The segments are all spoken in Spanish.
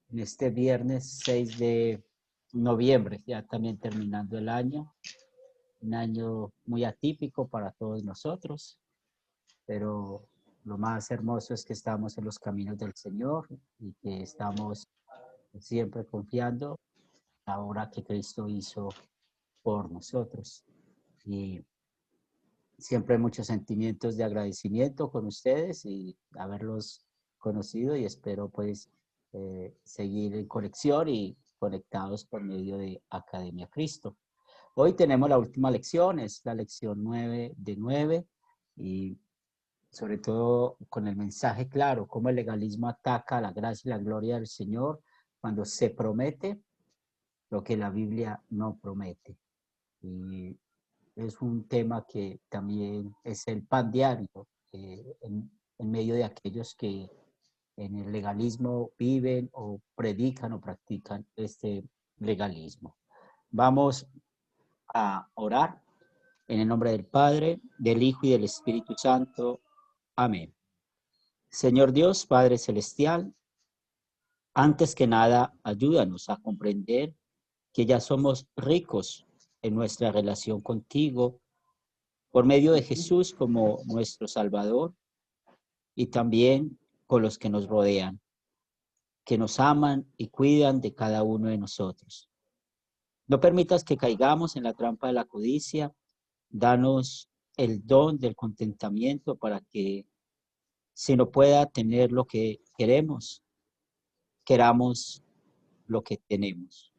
en este viernes 6 de noviembre, ya también terminando el año, un año muy atípico para todos nosotros, pero lo más hermoso es que estamos en los caminos del Señor y que estamos siempre confiando en la obra que Cristo hizo por nosotros. Y siempre muchos sentimientos de agradecimiento con ustedes y haberlos conocido, y espero pues seguir en conexión y conectados por medio de Academia Cristo. Hoy tenemos la última lección, es la lección 9 de 9, y sobre todo con el mensaje claro, cómo el legalismo ataca la gracia y la gloria del Señor cuando se promete lo que la Biblia no promete. Y es un tema que también es el pan diario en medio de aquellos que en el legalismo viven o predican o practican este legalismo. Vamos a orar en el nombre del Padre, del Hijo y del Espíritu Santo. Amén. Señor Dios, Padre Celestial, antes que nada, ayúdanos a comprender que ya somos ricos en nuestra relación contigo por medio de Jesús como nuestro Salvador, y también con los que nos rodean, que nos aman y cuidan de cada uno de nosotros. No permitas que caigamos en la trampa de la codicia. Danos el don del contentamiento para que se nos pueda tener lo que queremos, queramos lo que tenemos.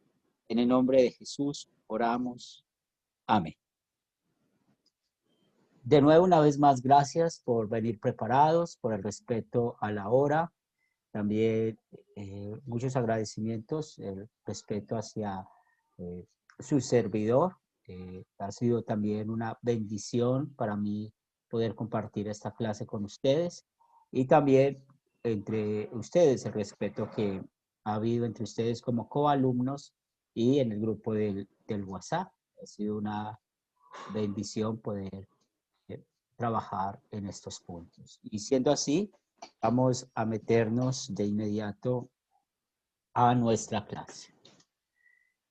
En el nombre de Jesús oramos. Amén. De nuevo, una vez más, gracias por venir preparados, por el respeto a la hora. También muchos agradecimientos, el respeto hacia su servidor. Ha sido también una bendición para mí poder compartir esta clase con ustedes, y también entre ustedes el respeto que ha habido entre ustedes como coalumnos y en el grupo del WhatsApp. Ha sido una bendición poder trabajar en estos puntos. Y siendo así, vamos a meternos de inmediato a nuestra clase.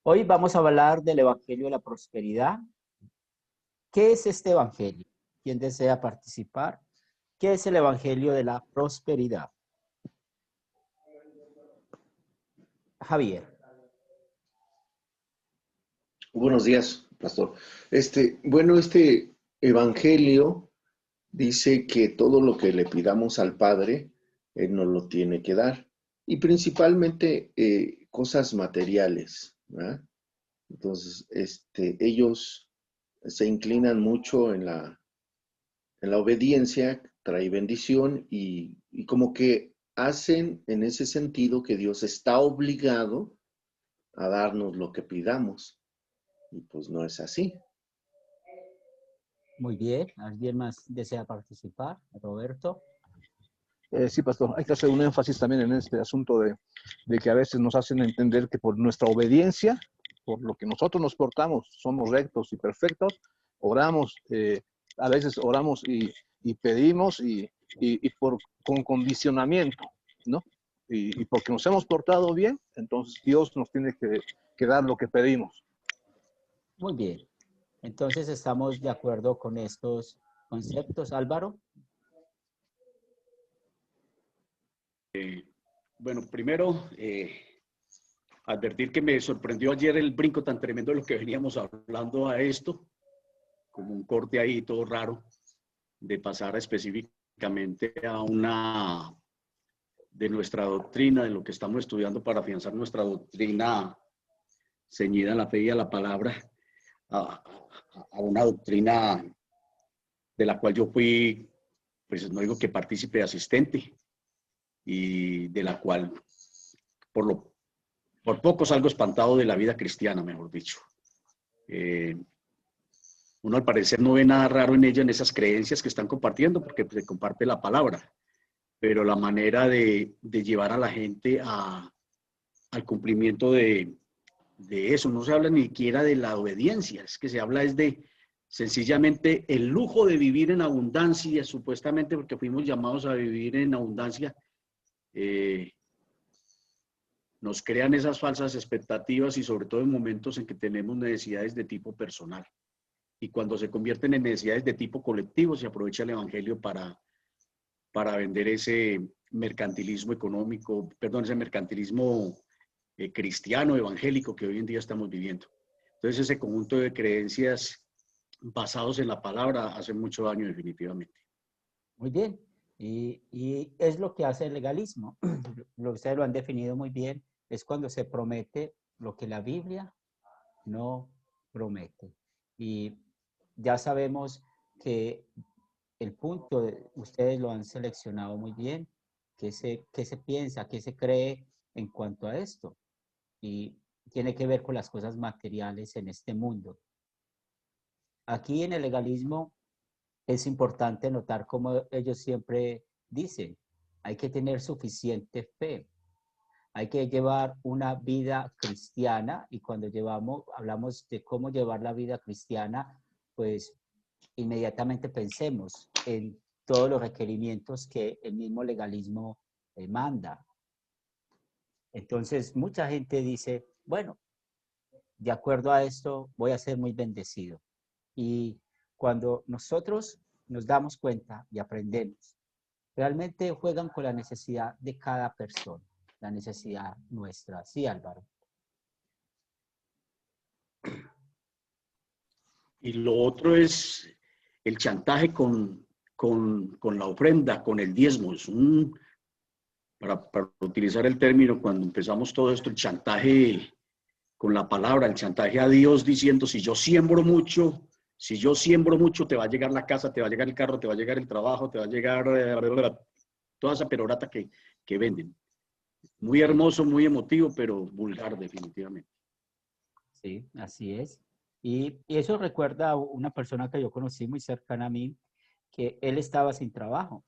Hoy vamos a hablar del Evangelio de la Prosperidad. ¿Qué es este Evangelio? ¿Quién desea participar? ¿Qué es el Evangelio de la Prosperidad? Javier. Buenos días, pastor. Este evangelio dice que todo lo que le pidamos al Padre, Él nos lo tiene que dar. Y principalmente cosas materiales, ¿verdad? Entonces, ellos se inclinan mucho en la obediencia, trae bendición y como que hacen en ese sentido que Dios está obligado a darnos lo que pidamos. Y pues no es así. Muy bien. ¿Alguien más desea participar? Roberto. Sí, pastor, hay que hacer un énfasis también en este asunto de que a veces nos hacen entender que por nuestra obediencia, por lo que nosotros nos portamos, somos rectos y perfectos, oramos, a veces oramos y pedimos con condicionamiento, ¿no? Y porque nos hemos portado bien, entonces Dios nos tiene que dar lo que pedimos. Muy bien. Entonces, ¿estamos de acuerdo con estos conceptos, Álvaro? Bueno, primero, advertir que me sorprendió ayer el brinco tan tremendo de lo que veníamos hablando a esto, como un corte ahí todo raro, de pasar específicamente a una de nuestra doctrina, de lo que estamos estudiando para afianzar nuestra doctrina ceñida a la fe y a la palabra, a una doctrina de la cual yo fui, pues no digo que partícipe, asistente, y de la cual por poco salgo espantado de la vida cristiana, mejor dicho. Uno al parecer no ve nada raro en ella, en esas creencias que están compartiendo, porque se comparte la palabra, pero la manera de llevar a la gente al cumplimiento de eso, no se habla ni siquiera de la obediencia, es que se habla es de sencillamente el lujo de vivir en abundancia, supuestamente porque fuimos llamados a vivir en abundancia, nos crean esas falsas expectativas y sobre todo en momentos en que tenemos necesidades de tipo personal. Y cuando se convierten en necesidades de tipo colectivo, se aprovecha el evangelio para vender ese mercantilismo económico, perdón, ese mercantilismo cristiano, evangélico que hoy en día estamos viviendo. Entonces ese conjunto de creencias basados en la palabra hace mucho daño definitivamente. Muy bien. Y es lo que hace el legalismo. Lo que ustedes lo han definido muy bien. Es cuando se promete lo que la Biblia no promete. Y ya sabemos que el punto, ustedes lo han seleccionado muy bien, qué se piensa, qué se cree en cuanto a esto. Y tiene que ver con las cosas materiales en este mundo. Aquí en el legalismo es importante notar cómo ellos siempre dicen, hay que tener suficiente fe, hay que llevar una vida cristiana y cuando hablamos de cómo llevar la vida cristiana, pues inmediatamente pensemos en todos los requerimientos que el mismo legalismo manda. Entonces, mucha gente dice, bueno, de acuerdo a esto voy a ser muy bendecido. Y cuando nosotros nos damos cuenta y aprendemos, realmente juegan con la necesidad de cada persona, la necesidad nuestra. Sí, Álvaro. Y lo otro es el chantaje con la ofrenda, con el diezmo. Es para utilizar el término, cuando empezamos todo esto, el chantaje con la palabra, el chantaje a Dios diciendo, si yo siembro mucho, te va a llegar la casa, te va a llegar el carro, te va a llegar el trabajo, te va a llegar toda esa perorata que venden. Muy hermoso, muy emotivo, pero vulgar definitivamente. Sí, así es. Y eso recuerda a una persona que yo conocí muy cercana a mí, que él estaba sin trabajo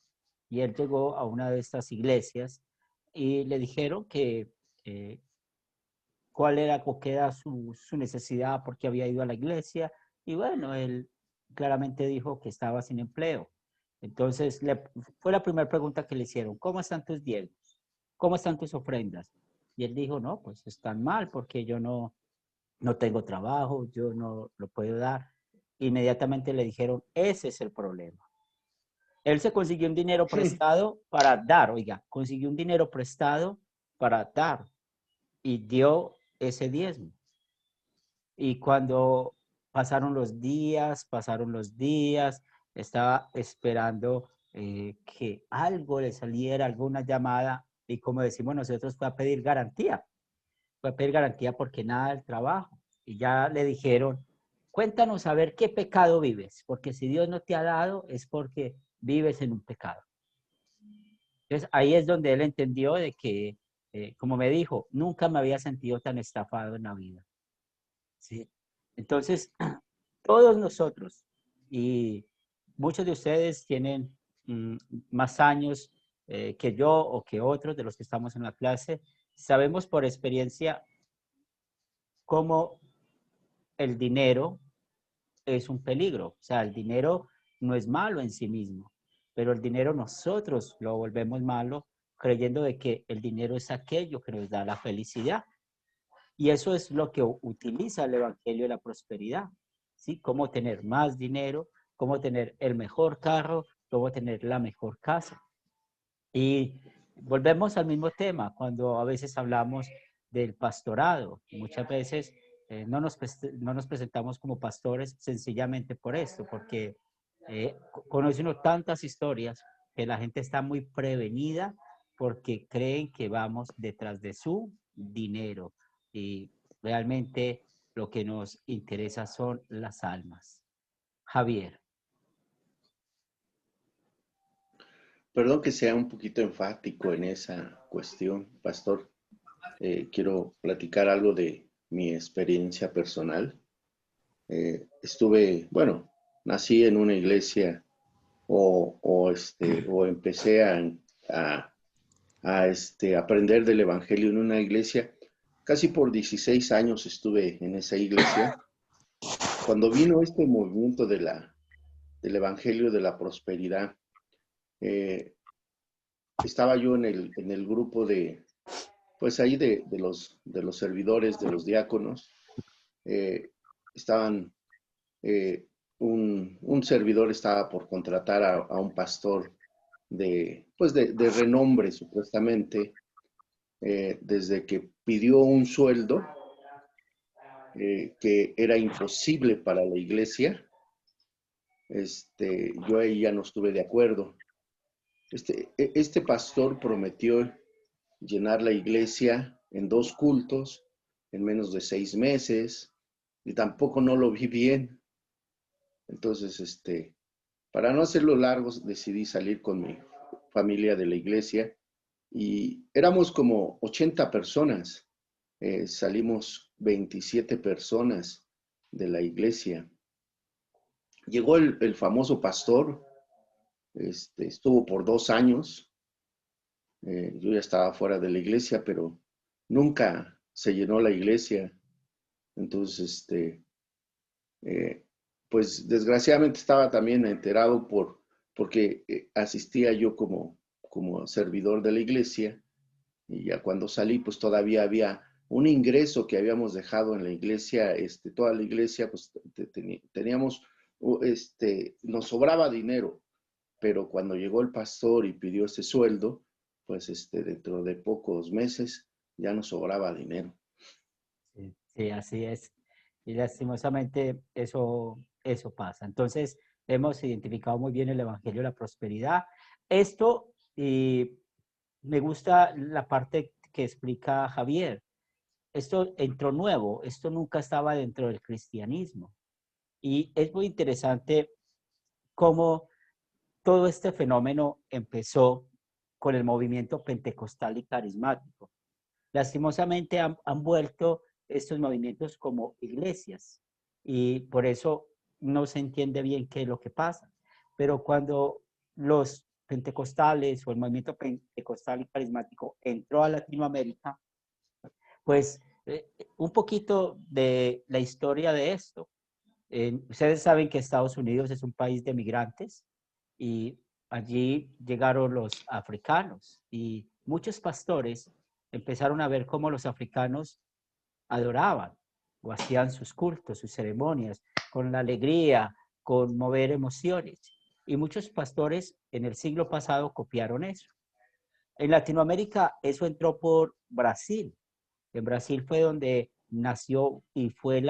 y él llegó a una de estas iglesias y le dijeron que cuál era, o qué era su necesidad porque había ido a la iglesia y bueno, él claramente dijo que estaba sin empleo. Entonces, fue la primera pregunta que le hicieron, ¿cómo están tus diezmos? ¿Cómo están tus ofrendas? Y él dijo, no, pues están mal porque yo no tengo trabajo, yo no lo puedo dar. Inmediatamente le dijeron, ese es el problema. Él se consiguió un dinero prestado para dar, oiga, consiguió un dinero prestado para dar y dio ese diezmo. Y cuando pasaron los días, estaba esperando que algo le saliera, alguna llamada, y como decimos nosotros, fue a pedir garantía. Fue a pedir garantía porque nada del trabajo. Y ya le dijeron, cuéntanos a ver qué pecado vives, porque si Dios no te ha dado es porque vives en un pecado. Entonces ahí es donde él entendió de que, como me dijo, nunca me había sentido tan estafado en la vida. ¿Sí? Entonces, todos nosotros, y muchos de ustedes tienen más años que yo o que otros de los que estamos en la clase, sabemos por experiencia cómo el dinero es un peligro. O sea, el dinero no es malo en sí mismo, pero el dinero nosotros lo volvemos malo creyendo de que el dinero es aquello que nos da la felicidad. Y eso es lo que utiliza el Evangelio de la Prosperidad, ¿sí? Cómo tener más dinero, cómo tener el mejor carro, cómo tener la mejor casa. Y volvemos al mismo tema, cuando a veces hablamos del pastorado. Muchas veces no nos presentamos como pastores sencillamente por esto, porque conoce uno tantas historias que la gente está muy prevenida porque creen que vamos detrás de su dinero. Y realmente lo que nos interesa son las almas. Javier. Perdón que sea un poquito enfático en esa cuestión, pastor. Quiero platicar algo de mi experiencia personal. Nací en una iglesia o empecé a aprender del evangelio en una iglesia. Casi por 16 años estuve en esa iglesia. Cuando vino este movimiento del evangelio de la prosperidad, estaba yo en el grupo de pues ahí de los servidores, de los diáconos, estaban, un servidor estaba por contratar a un pastor pues de renombre, supuestamente, desde que pidió un sueldo que era imposible para la iglesia. Yo ahí ya no estuve de acuerdo. Este pastor prometió llenar la iglesia en 2 cultos en menos de 6 meses y tampoco no lo vi bien. Entonces, para no hacerlo largo, decidí salir con mi familia de la iglesia y éramos como 80 personas. Salimos 27 personas de la iglesia. Llegó el famoso pastor, estuvo por 2 años. Yo ya estaba fuera de la iglesia, pero nunca se llenó la iglesia. Entonces, pues desgraciadamente estaba también enterado porque asistía yo como servidor de la iglesia, y ya cuando salí, pues todavía había un ingreso que habíamos dejado en la iglesia, toda la iglesia, pues teníamos, nos sobraba dinero, pero cuando llegó el pastor y pidió ese sueldo, pues dentro de pocos meses ya nos sobraba dinero. Sí, sí, así es. Y lastimosamente eso pasa. Entonces, hemos identificado muy bien el Evangelio de la Prosperidad. Esto, y me gusta la parte que explica Javier. Esto entró nuevo, esto nunca estaba dentro del cristianismo. Y es muy interesante cómo todo este fenómeno empezó con el movimiento pentecostal y carismático. Lastimosamente han vuelto estos movimientos como iglesias y por eso no se entiende bien qué es lo que pasa. Pero cuando los pentecostales o el movimiento pentecostal y carismático entró a Latinoamérica, pues un poquito de la historia de esto. Ustedes saben que Estados Unidos es un país de migrantes y allí llegaron los africanos y muchos pastores empezaron a ver cómo los africanos adoraban o hacían sus cultos, sus ceremonias, con la alegría, con mover emociones. Y muchos pastores en el siglo pasado copiaron eso. En Latinoamérica eso entró por Brasil. En Brasil fue donde nació y fue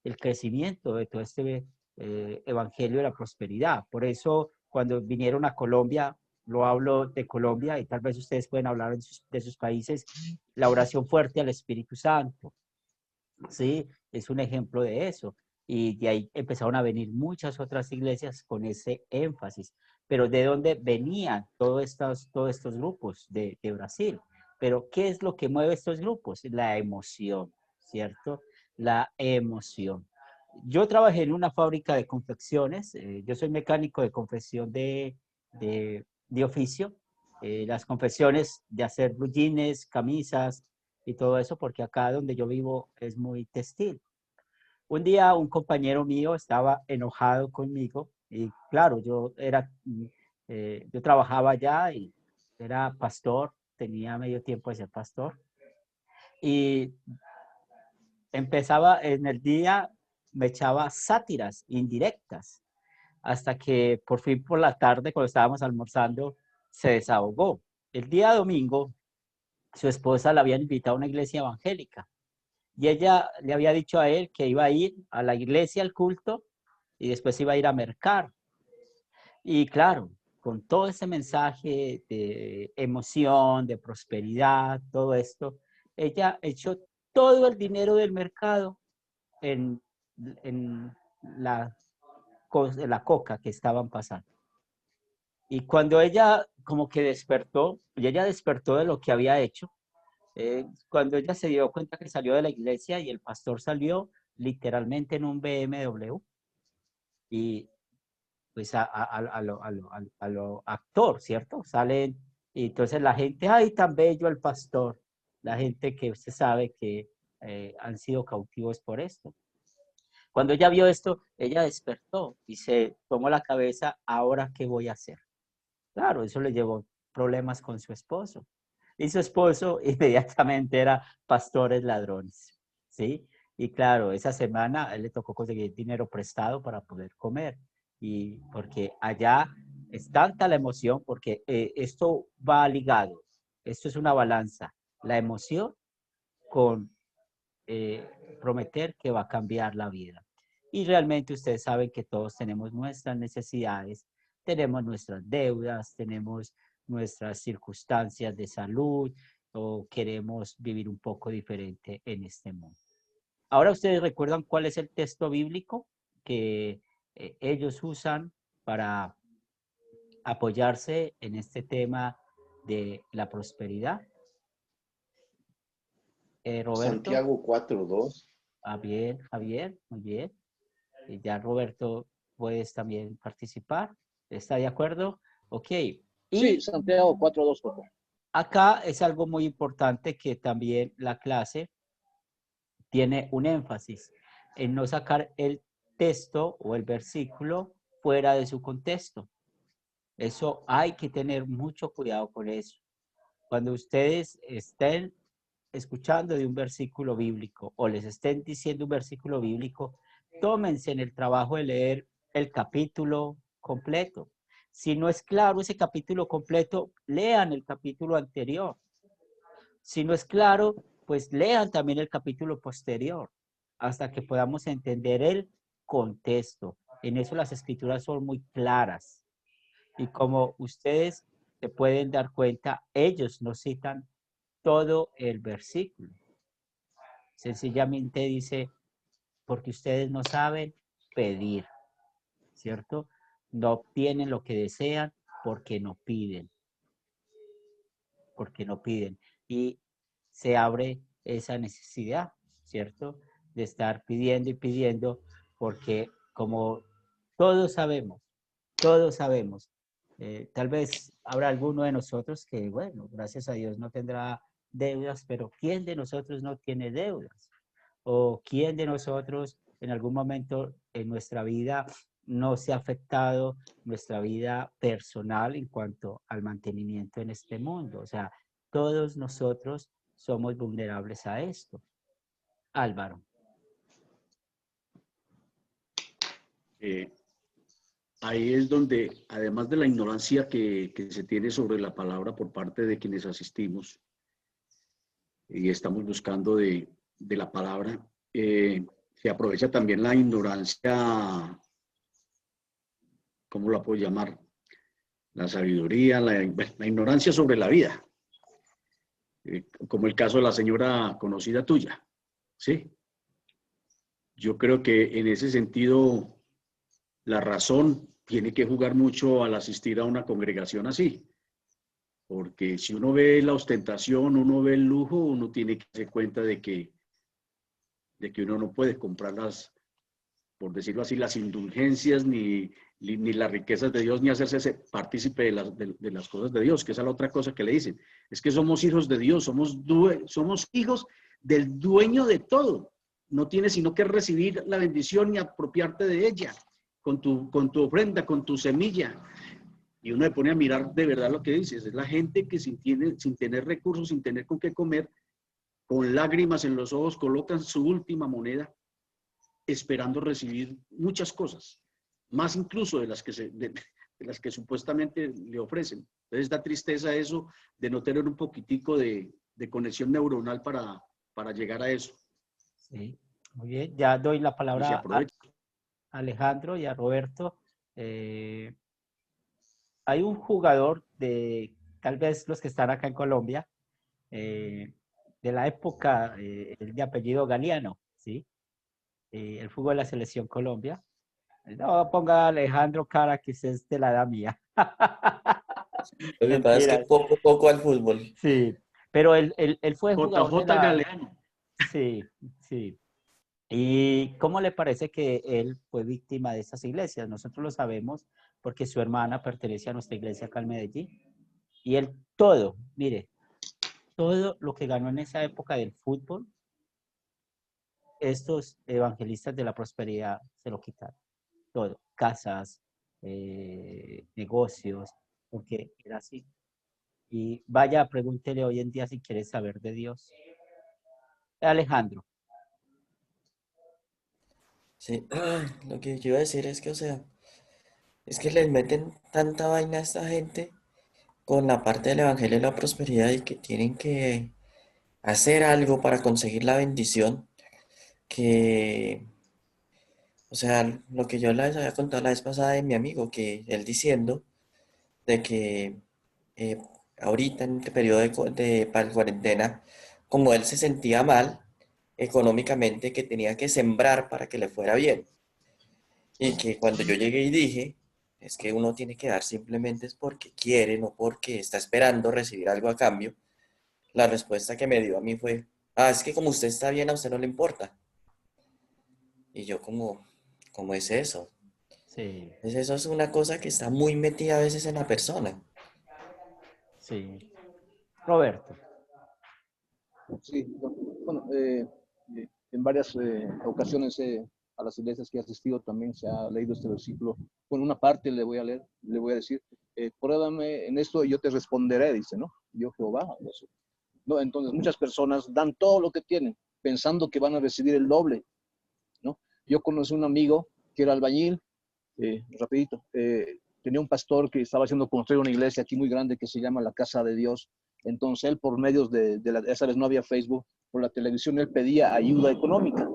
el crecimiento de todo este evangelio de la prosperidad. Por eso, cuando vinieron a Colombia, lo hablo de Colombia y tal vez ustedes pueden hablar de sus países, la oración fuerte al Espíritu Santo, ¿sí? Es un ejemplo de eso. Y de ahí empezaron a venir muchas otras iglesias con ese énfasis. Pero ¿de dónde venían todos estos grupos de Brasil? Pero ¿qué es lo que mueve estos grupos? La emoción, ¿cierto? La emoción. Yo trabajé en una fábrica de confecciones. Yo soy mecánico de confección de oficio. Las confecciones de hacer blue jeans, camisas, y todo eso, porque acá donde yo vivo es muy textil. Un día un compañero mío estaba enojado conmigo y claro, yo trabajaba allá y era pastor, tenía medio tiempo de ser pastor y empezaba en el día, me echaba sátiras indirectas hasta que por fin por la tarde, cuando estábamos almorzando, se desahogó. El día domingo, su esposa la habían invitado a una iglesia evangélica. Y ella le había dicho a él que iba a ir a la iglesia, al culto, y después iba a ir a mercar. Y claro, con todo ese mensaje de emoción, de prosperidad, todo esto, ella echó todo el dinero del mercado en, en la, la coca que estaban pasando. Y cuando ella como que despertó, y ella despertó de lo que había hecho, cuando ella se dio cuenta que salió de la iglesia y el pastor salió literalmente en un BMW y pues a lo actor, ¿cierto? Salen y entonces la gente, ay, tan bello el pastor, la gente que usted sabe que han sido cautivos por esto. Cuando ella vio esto, ella despertó y se tomó la cabeza, ¿ahora qué voy a hacer? Claro, eso le llevó problemas con su esposo. Y su esposo inmediatamente era pastores ladrones, ¿sí? Y claro, esa semana a él le tocó conseguir dinero prestado para poder comer. Y porque allá es tanta la emoción, porque esto va ligado, esto es una balanza, la emoción con prometer que va a cambiar la vida. Y realmente ustedes saben que todos tenemos nuestras necesidades, tenemos nuestras deudas, tenemos nuestras circunstancias de salud o queremos vivir un poco diferente en este mundo. Ahora ustedes recuerdan cuál es el texto bíblico que ellos usan para apoyarse en este tema de la prosperidad. Roberto. Santiago 4:2. Javier, muy bien. Y ya Roberto, puedes también participar. ¿Está de acuerdo? Ok. Sí, Y Santiago 4:2, por favor. acá es algo muy importante que también la clase tiene un énfasis en no sacar el texto o el versículo fuera de su contexto. Eso hay que tener mucho cuidado con eso. Cuando ustedes estén escuchando de un versículo bíblico o les estén diciendo un versículo bíblico, tómense en el trabajo de leer el capítulo completo. Si no es claro ese capítulo completo, lean el capítulo anterior. Si no es claro, pues lean también el capítulo posterior hasta que podamos entender el contexto. En eso las escrituras son muy claras. Y como ustedes se pueden dar cuenta, ellos no citan todo el versículo. Sencillamente dice, porque ustedes no saben pedir, ¿cierto? No obtienen lo que desean porque no piden, porque no piden. Y se abre esa necesidad, ¿cierto? De estar pidiendo y pidiendo, porque como todos sabemos, tal vez habrá alguno de nosotros que, bueno, gracias a Dios no tendrá deudas, pero ¿quién de nosotros no tiene deudas? ¿O quién de nosotros en algún momento en nuestra vida no se ha afectado nuestra vida personal en cuanto al mantenimiento en este mundo? O sea, todos nosotros somos vulnerables a esto. Álvaro. Ahí es donde, además de la ignorancia que se tiene sobre la palabra por parte de quienes asistimos y estamos buscando de la palabra, se aprovecha también la ignorancia, ¿cómo la puedo llamar? La sabiduría, la ignorancia sobre la vida, como el caso de la señora conocida tuya, ¿sí? Yo creo que en ese sentido la razón tiene que jugar mucho al asistir a una congregación así, porque si uno ve la ostentación, uno ve el lujo, uno tiene que darse cuenta de que uno no puede comprar las, por decirlo así, las indulgencias ni las riquezas de Dios, ni hacerse partícipe de las cosas de Dios, que esa es la otra cosa que le dicen. Es que somos hijos de Dios, somos hijos del dueño de todo. No tienes sino que recibir la bendición y apropiarte de ella con tu ofrenda, con tu semilla. Y uno se pone a mirar de verdad lo que dices. Es la gente que sin tener recursos, sin tener con qué comer, con lágrimas en los ojos, colocan su última moneda esperando recibir muchas cosas, más incluso de las que supuestamente le ofrecen. Entonces da tristeza eso de no tener un poquitico de conexión neuronal para llegar a eso. Sí, muy bien. Ya doy la Y se palabra a aprovecha. Alejandro y a Roberto. Hay un jugador de, tal vez los que están acá en Colombia, de la época, el de apellido Galeano, ¿sí? El fútbol de la selección Colombia. No ponga a Alejandro cara que usted es de la edad mía. Lo que pasa es que Mentiras. poco al fútbol. Sí, pero él fue jugador de JJ la... Galeano. Sí, sí. ¿Y cómo le parece que él fue víctima de esas iglesias? Nosotros lo sabemos porque su hermana pertenece a nuestra iglesia acá en Medellín. Y él todo, mire, todo lo que ganó en esa época del fútbol, estos evangelistas de la prosperidad se lo quitaron. Todo, casas, negocios, porque era así. Y vaya, pregúntele hoy en día si quiere saber de Dios. Alejandro. Sí, lo que yo iba a decir es que, o sea, es que les meten tanta vaina a esta gente con la parte del evangelio de la prosperidad y que tienen que hacer algo para conseguir la bendición, que, o sea, lo que yo les había contado la vez pasada de mi amigo, que él diciendo de que eh, ahorita en este periodo para cuarentena, como él se sentía mal económicamente, que tenía que sembrar para que le fuera bien. Y que cuando yo llegué y dije, es que uno tiene que dar simplemente es porque quiere, no porque está esperando recibir algo a cambio, la respuesta que me dio a mí fue, es que como usted está bien, a usted no le importa. Y yo como, ¿cómo es eso? Sí, Pues eso es una cosa que está muy metida a veces en la persona. sí. Roberto. Sí, bueno, en varias ocasiones a las iglesias que he asistido también se ha leído este versículo. Bueno, una parte le voy a leer, le voy a decir, pruébame en esto y yo te responderé, dice, ¿no? Yo Jehová. ¿No? Entonces muchas personas dan todo lo que tienen pensando que van a recibir el doble, ¿no? Yo conocí un amigo que era albañil, rapidito, tenía un pastor que estaba haciendo construir una iglesia aquí muy grande que se llama la Casa de Dios. Entonces él por medios esa vez no había Facebook, por la televisión él pedía ayuda económica.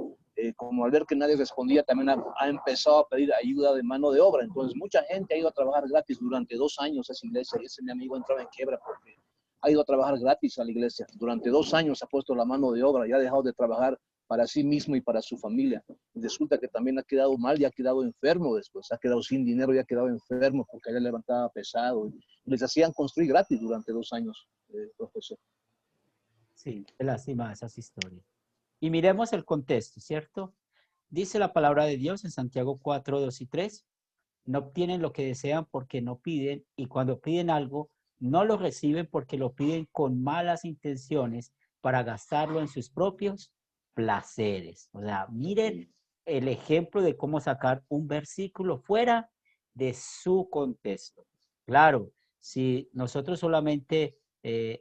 Como al ver que nadie respondía, también ha empezado a pedir ayuda de mano de obra. Entonces mucha gente ha ido a trabajar gratis durante 2 años a esa iglesia y ese mi amigo entraba en quiebra porque ha ido a trabajar gratis a la iglesia. Durante 2 años ha puesto la mano de obra y ha dejado de trabajar para sí mismo y para su familia. Resulta que también ha quedado mal y ha quedado enfermo después, ha quedado sin dinero y ha quedado enfermo porque ella levantaba pesado. Y les hacían construir gratis durante 2 años, profesor. Sí, qué lástima esas historias. Y miremos el contexto, ¿cierto? Dice la palabra de Dios en Santiago 4, 2 y 3. No obtienen lo que desean porque no piden, y cuando piden algo, no lo reciben porque lo piden con malas intenciones para gastarlo en sus propios placeres. O sea, miren el ejemplo de cómo sacar un versículo fuera de su contexto. Claro, si nosotros solamente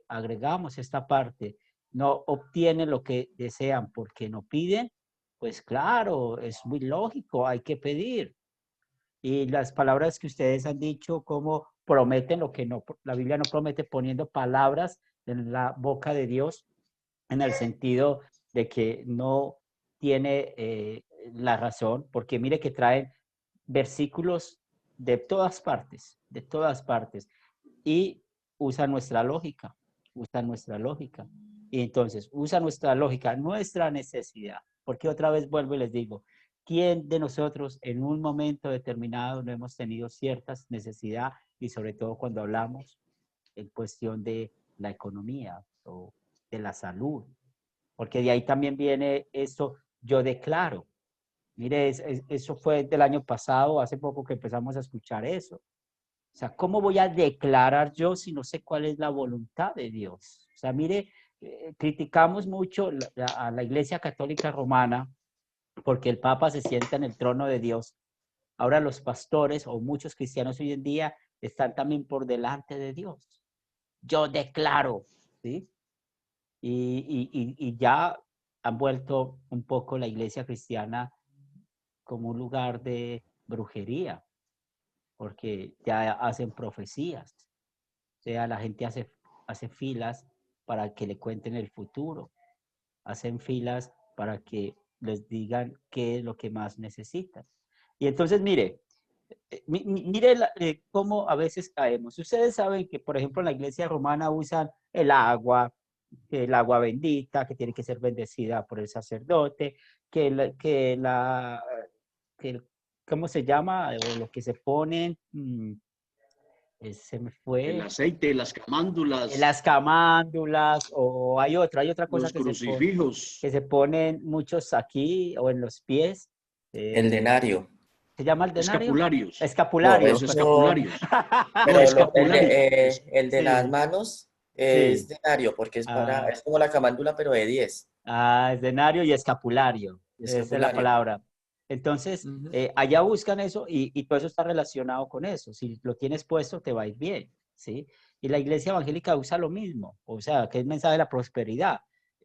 agregamos esta parte, no obtienen lo que desean porque no piden, pues claro, es muy lógico, hay que pedir. Y las palabras que ustedes han dicho, como prometen lo que no, la Biblia no promete, poniendo palabras en la boca de Dios, en el sentido de que no tiene la razón, porque mire que traen versículos de todas partes, y usa nuestra lógica. Y entonces usa nuestra lógica, nuestra necesidad, porque otra vez vuelvo y les digo, ¿quién de nosotros en un momento determinado no hemos tenido ciertas necesidades y sobre todo cuando hablamos en cuestión de la economía o de la salud? Porque de ahí también viene esto, yo declaro. Mire, eso fue del año pasado, hace poco que empezamos a escuchar eso. O sea, ¿cómo voy a declarar yo si no sé cuál es la voluntad de Dios? O sea, mire, criticamos mucho a la Iglesia Católica Romana porque el Papa se sienta en el trono de Dios. Ahora los pastores o muchos cristianos hoy en día están también por delante de Dios. Yo declaro, ¿sí? Y ya han vuelto un poco la Iglesia cristiana como un lugar de brujería, porque ya hacen profecías. O sea, la gente hace filas para que le cuenten el futuro, hacen filas para que les digan qué es lo que más necesitan. Y entonces, mire, mire cómo a veces caemos. Ustedes saben que, por ejemplo, en la iglesia romana usan el agua bendita, que tiene que ser bendecida por el sacerdote, que ¿cómo se llama? O lo que se ponen, se me El fue. aceite, las camándulas, Las camándulas, o hay otra cosa los crucifijos, que se ponen muchos aquí o en los pies. El denario. ¿Se llama el denario? escapularios. No, Escapulario. esos Pues. son, Escapularios. No, pero escapulario. el de las Sí, manos es sí. denario, porque Ah, es como la camándula, pero de 10. es denario y escapulario. Esa es la Escapulario. palabra. Entonces, Ujú. allá buscan eso y todo eso está relacionado con eso. Si lo tienes puesto, te va a ir bien, ¿sí? Y la iglesia evangélica usa lo mismo, o sea, que es mensaje de la prosperidad.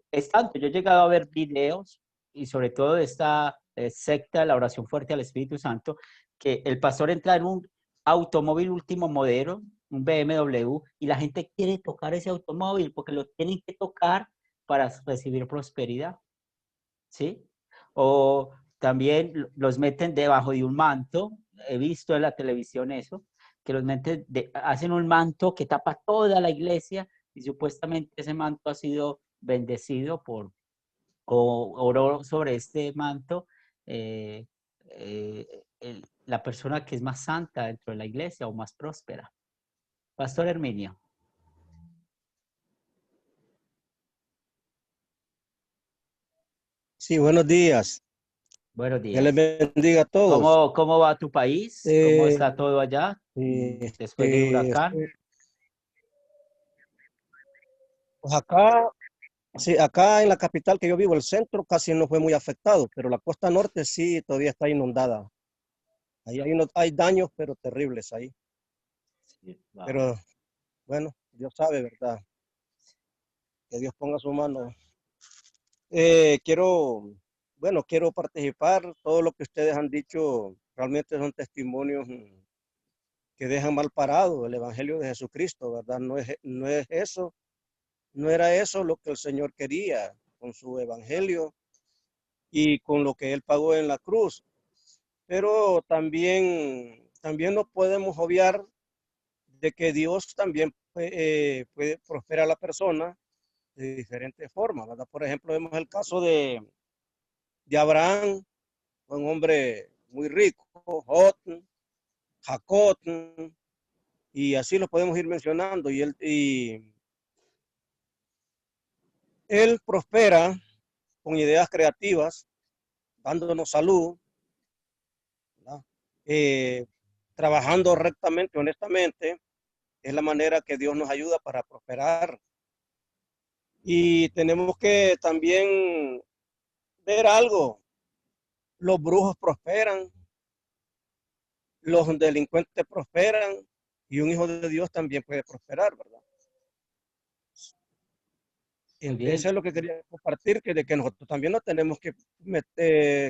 Es tanto, yo he llegado a ver videos y sobre todo de esta secta de la oración fuerte al Espíritu Santo, que el pastor entra en un automóvil último modelo, un BMW, y la gente quiere tocar ese automóvil porque lo tienen que tocar para recibir prosperidad, ¿sí? O también los meten debajo de un manto, he visto en la televisión eso, que los meten, hacen un manto que tapa toda la iglesia y supuestamente ese manto ha sido bendecido por, o oró sobre este manto la persona que es más santa dentro de la iglesia o más próspera. Pastor Herminio. Sí, buenos días. Buenos Dios les días. bendiga a todos. ¿Cómo va tu país? ¿Cómo Eh, está todo allá después del este, huracán? pues acá, sí, acá en la capital que yo vivo, el centro casi no fue muy afectado, pero la costa norte sí todavía está inundada. Ahí hay daños, pero terribles ahí. Sí, wow. Pero bueno, Dios sabe, ¿verdad? Que Dios ponga su mano. Quiero participar. Todo lo que ustedes han dicho realmente son testimonios que dejan mal parado el Evangelio de Jesucristo, ¿verdad? No es eso. No era eso lo que el Señor quería con su evangelio y con lo que Él pagó en la cruz. Pero también no podemos obviar de que Dios también puede prosperar a la persona de diferentes formas, ¿verdad? Por ejemplo, vemos el caso de Abraham, un hombre muy rico, Jacob, y así lo podemos ir mencionando. Él prospera con ideas creativas, dándonos salud, ¿verdad? Eh, Trabajando rectamente, honestamente, es la manera que Dios nos ayuda para prosperar. Y tenemos que también ver algo. Los brujos prosperan, los delincuentes prosperan y un hijo de Dios también puede prosperar, ¿verdad? Muy Eso bien. es lo que quería compartir, que de que nosotros también no tenemos que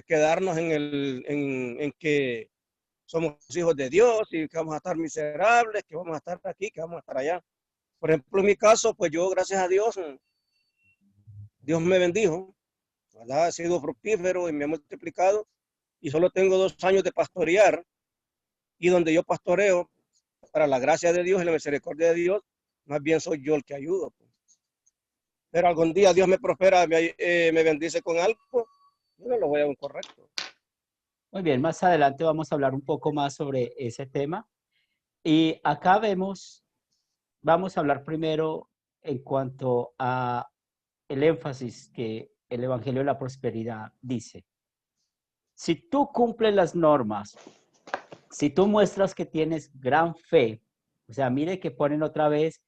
quedarnos en que somos hijos de Dios y que vamos a estar miserables, que vamos a estar aquí, que vamos a estar allá. Por ejemplo, en mi caso, pues yo, gracias a Dios, Dios me bendijo, ¿verdad? He sido fructífero y me ha multiplicado y solo tengo 2 años de pastorear y donde yo pastoreo, para la gracia de Dios y la misericordia de Dios, más bien soy yo el que ayudo. Pues. Pero algún día Dios me prospera, me bendice con algo, yo no lo voy a un correcto. Muy bien, más adelante vamos a hablar un poco más sobre ese tema. Y acá vamos a hablar primero en cuanto a el énfasis que el Evangelio de la Prosperidad dice. Si tú cumples las normas, si tú muestras que tienes gran fe, o sea, mire que ponen otra vez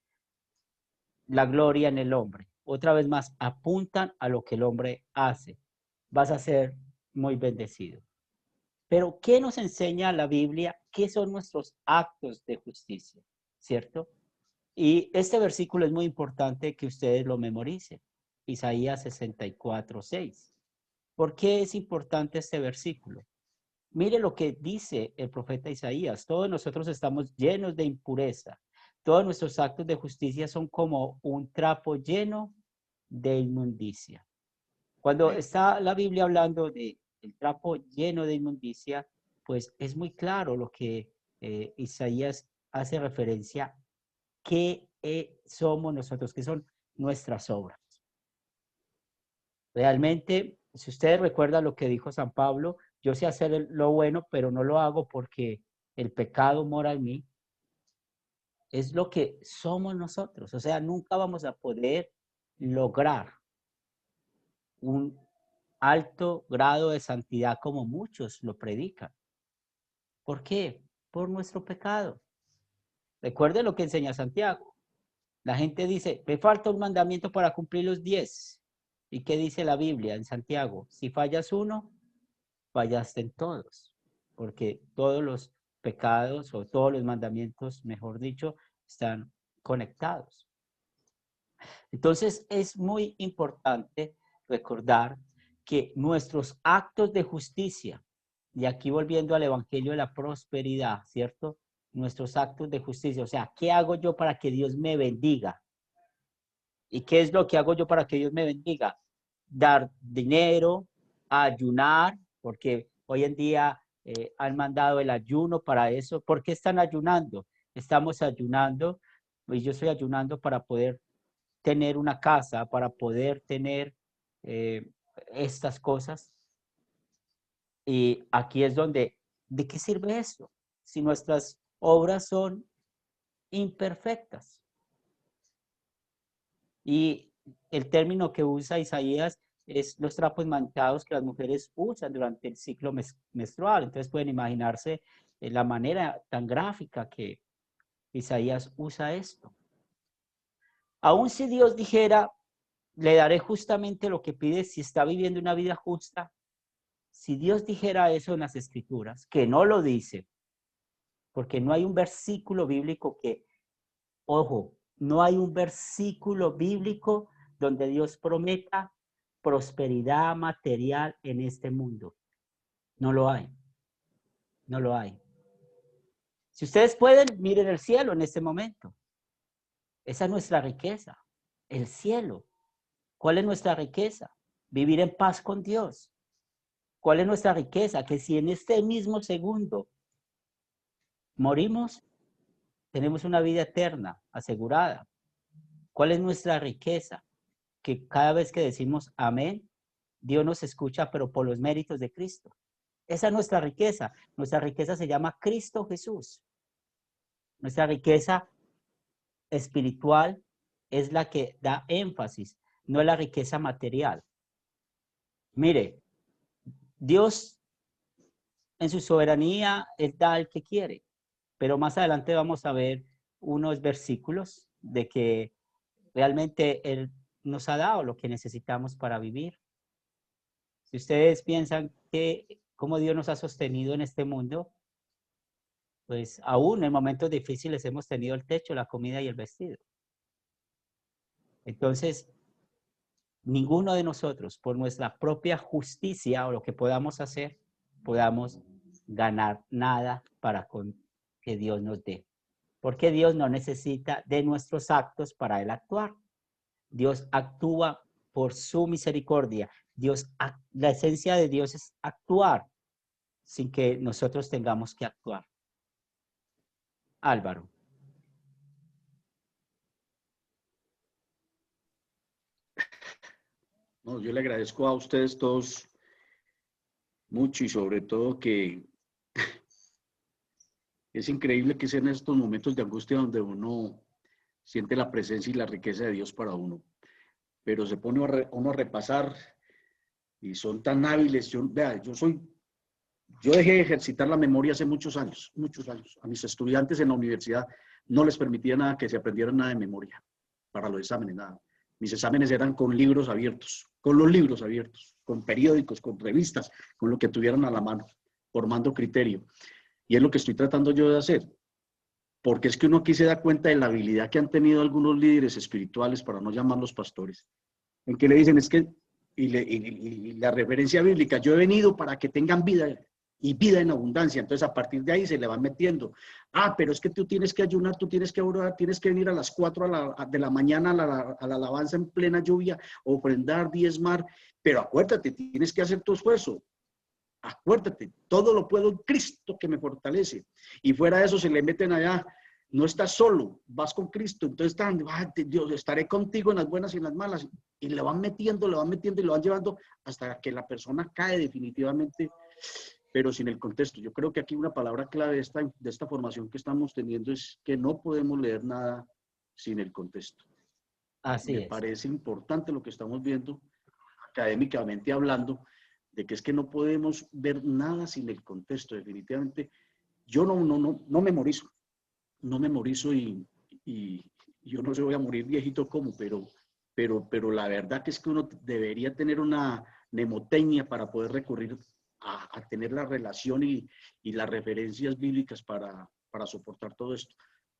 la gloria en el hombre, otra vez más apuntan a lo que el hombre hace, vas a ser muy bendecido. Pero, ¿qué nos enseña la Biblia? ¿Qué son nuestros actos de justicia? ¿Cierto? Y este versículo es muy importante que ustedes lo memoricen. Isaías 64:6. ¿Por qué es importante este versículo? Mire lo que dice el profeta Isaías. Todos nosotros estamos llenos de impureza. Todos nuestros actos de justicia son como un trapo lleno de inmundicia. Cuando está la Biblia hablando de el trapo lleno de inmundicia, pues es muy claro lo que Isaías hace referencia, qué somos nosotros, qué son nuestras obras. Realmente, si ustedes recuerdan lo que dijo San Pablo, yo sé hacer lo bueno, pero no lo hago porque el pecado mora en mí. Es lo que somos nosotros. O sea, nunca vamos a poder lograr un alto grado de santidad como muchos lo predican. ¿Por qué? Por nuestro pecado. Recuerde lo que enseña Santiago. La gente dice, me falta un mandamiento para cumplir los 10. ¿Y qué dice la Biblia en Santiago? Si fallas uno, fallaste en todos. Porque todos los pecados o todos los mandamientos, mejor dicho, están conectados. Entonces es muy importante recordar que nuestros actos de justicia, y aquí volviendo al Evangelio de la Prosperidad, ¿cierto? Nuestros actos de justicia, o sea, ¿qué hago yo para que Dios me bendiga? ¿Y qué es lo que hago yo para que Dios me bendiga? Dar dinero, ayunar, porque hoy en día han mandado el ayuno para eso. ¿Por qué están ayunando? Estamos ayunando, y yo estoy ayunando para poder tener una casa, para poder tener estas cosas. Y aquí es donde, ¿de qué sirve eso? Si nuestras obras son imperfectas. Y el término que usa Isaías es los trapos manchados que las mujeres usan durante el ciclo menstrual. Entonces pueden imaginarse la manera tan gráfica que Isaías usa esto. Aún si Dios dijera, le daré justamente lo que pide si está viviendo una vida justa, si Dios dijera eso en las Escrituras, que no lo dice, porque no hay un versículo bíblico que, ojo, no hay un versículo bíblico donde Dios prometa prosperidad material en este mundo. No lo hay. No lo hay. Si ustedes pueden, miren el cielo en este momento. Esa es nuestra riqueza, el cielo. ¿Cuál es nuestra riqueza? Vivir en paz con Dios. ¿Cuál es nuestra riqueza? Que si en este mismo segundo morimos, tenemos una vida eterna asegurada. ¿Cuál es nuestra riqueza? Que cada vez que decimos amén, Dios nos escucha, pero por los méritos de Cristo. Esa es nuestra riqueza. Nuestra riqueza se llama Cristo Jesús. Nuestra riqueza espiritual es la que da énfasis, no es la riqueza material. Mire, Dios en su soberanía, Él da al que quiere, pero más adelante vamos a ver unos versículos de que realmente Él nos ha dado lo que necesitamos para vivir. Si ustedes piensan que cómo Dios nos ha sostenido en este mundo, pues aún en momentos difíciles hemos tenido el techo, la comida y el vestido. Entonces, ninguno de nosotros, por nuestra propia justicia o lo que podamos hacer, podamos ganar nada para que Dios nos dé. Porque Dios no necesita de nuestros actos para Él actuar. Dios actúa por su misericordia. La esencia de Dios es actuar sin que nosotros tengamos que actuar. Álvaro. No, yo le agradezco a ustedes todos mucho y sobre todo que es increíble que sean estos momentos de angustia donde uno siente la presencia y la riqueza de Dios para uno. Pero se pone uno a repasar y son tan hábiles. Yo dejé de ejercitar la memoria hace muchos años, muchos años. A mis estudiantes en la universidad no les permitía nada que se aprendieran nada de memoria para los exámenes, nada. Mis exámenes eran con libros abiertos, con los libros abiertos, con periódicos, con revistas, con lo que tuvieran a la mano, formando criterio. Y es lo que estoy tratando yo de hacer. Porque es que uno aquí se da cuenta de la habilidad que han tenido algunos líderes espirituales, para no llamarlos pastores, en que le dicen, es que, y la referencia bíblica, yo he venido para que tengan vida y vida en abundancia. Entonces, a partir de ahí se le van metiendo. Ah, pero es que tú tienes que ayunar, tú tienes que orar, tienes que venir a las 4 de la mañana a la alabanza en plena lluvia, ofrendar, diezmar, pero acuérdate, tienes que hacer tu esfuerzo. Acuérdate, todo lo puedo en Cristo que me fortalece. Y fuera de eso se le meten allá, no estás solo, vas con Cristo. Entonces Dios, estaré contigo en las buenas y en las malas. Y le van metiendo y lo van llevando hasta que la persona cae definitivamente, pero sin el contexto. Yo creo que aquí una palabra clave de esta formación que estamos teniendo es que no podemos leer nada sin el contexto. Así Me parece importante lo que estamos viendo, académicamente hablando, de que es que no podemos ver nada sin el contexto. Definitivamente, yo no memorizo. No memorizo y yo no se voy a morir viejito como, pero la verdad que es que uno debería tener una mnemotecnia para poder recurrir a tener la relación y las referencias bíblicas para soportar todo esto.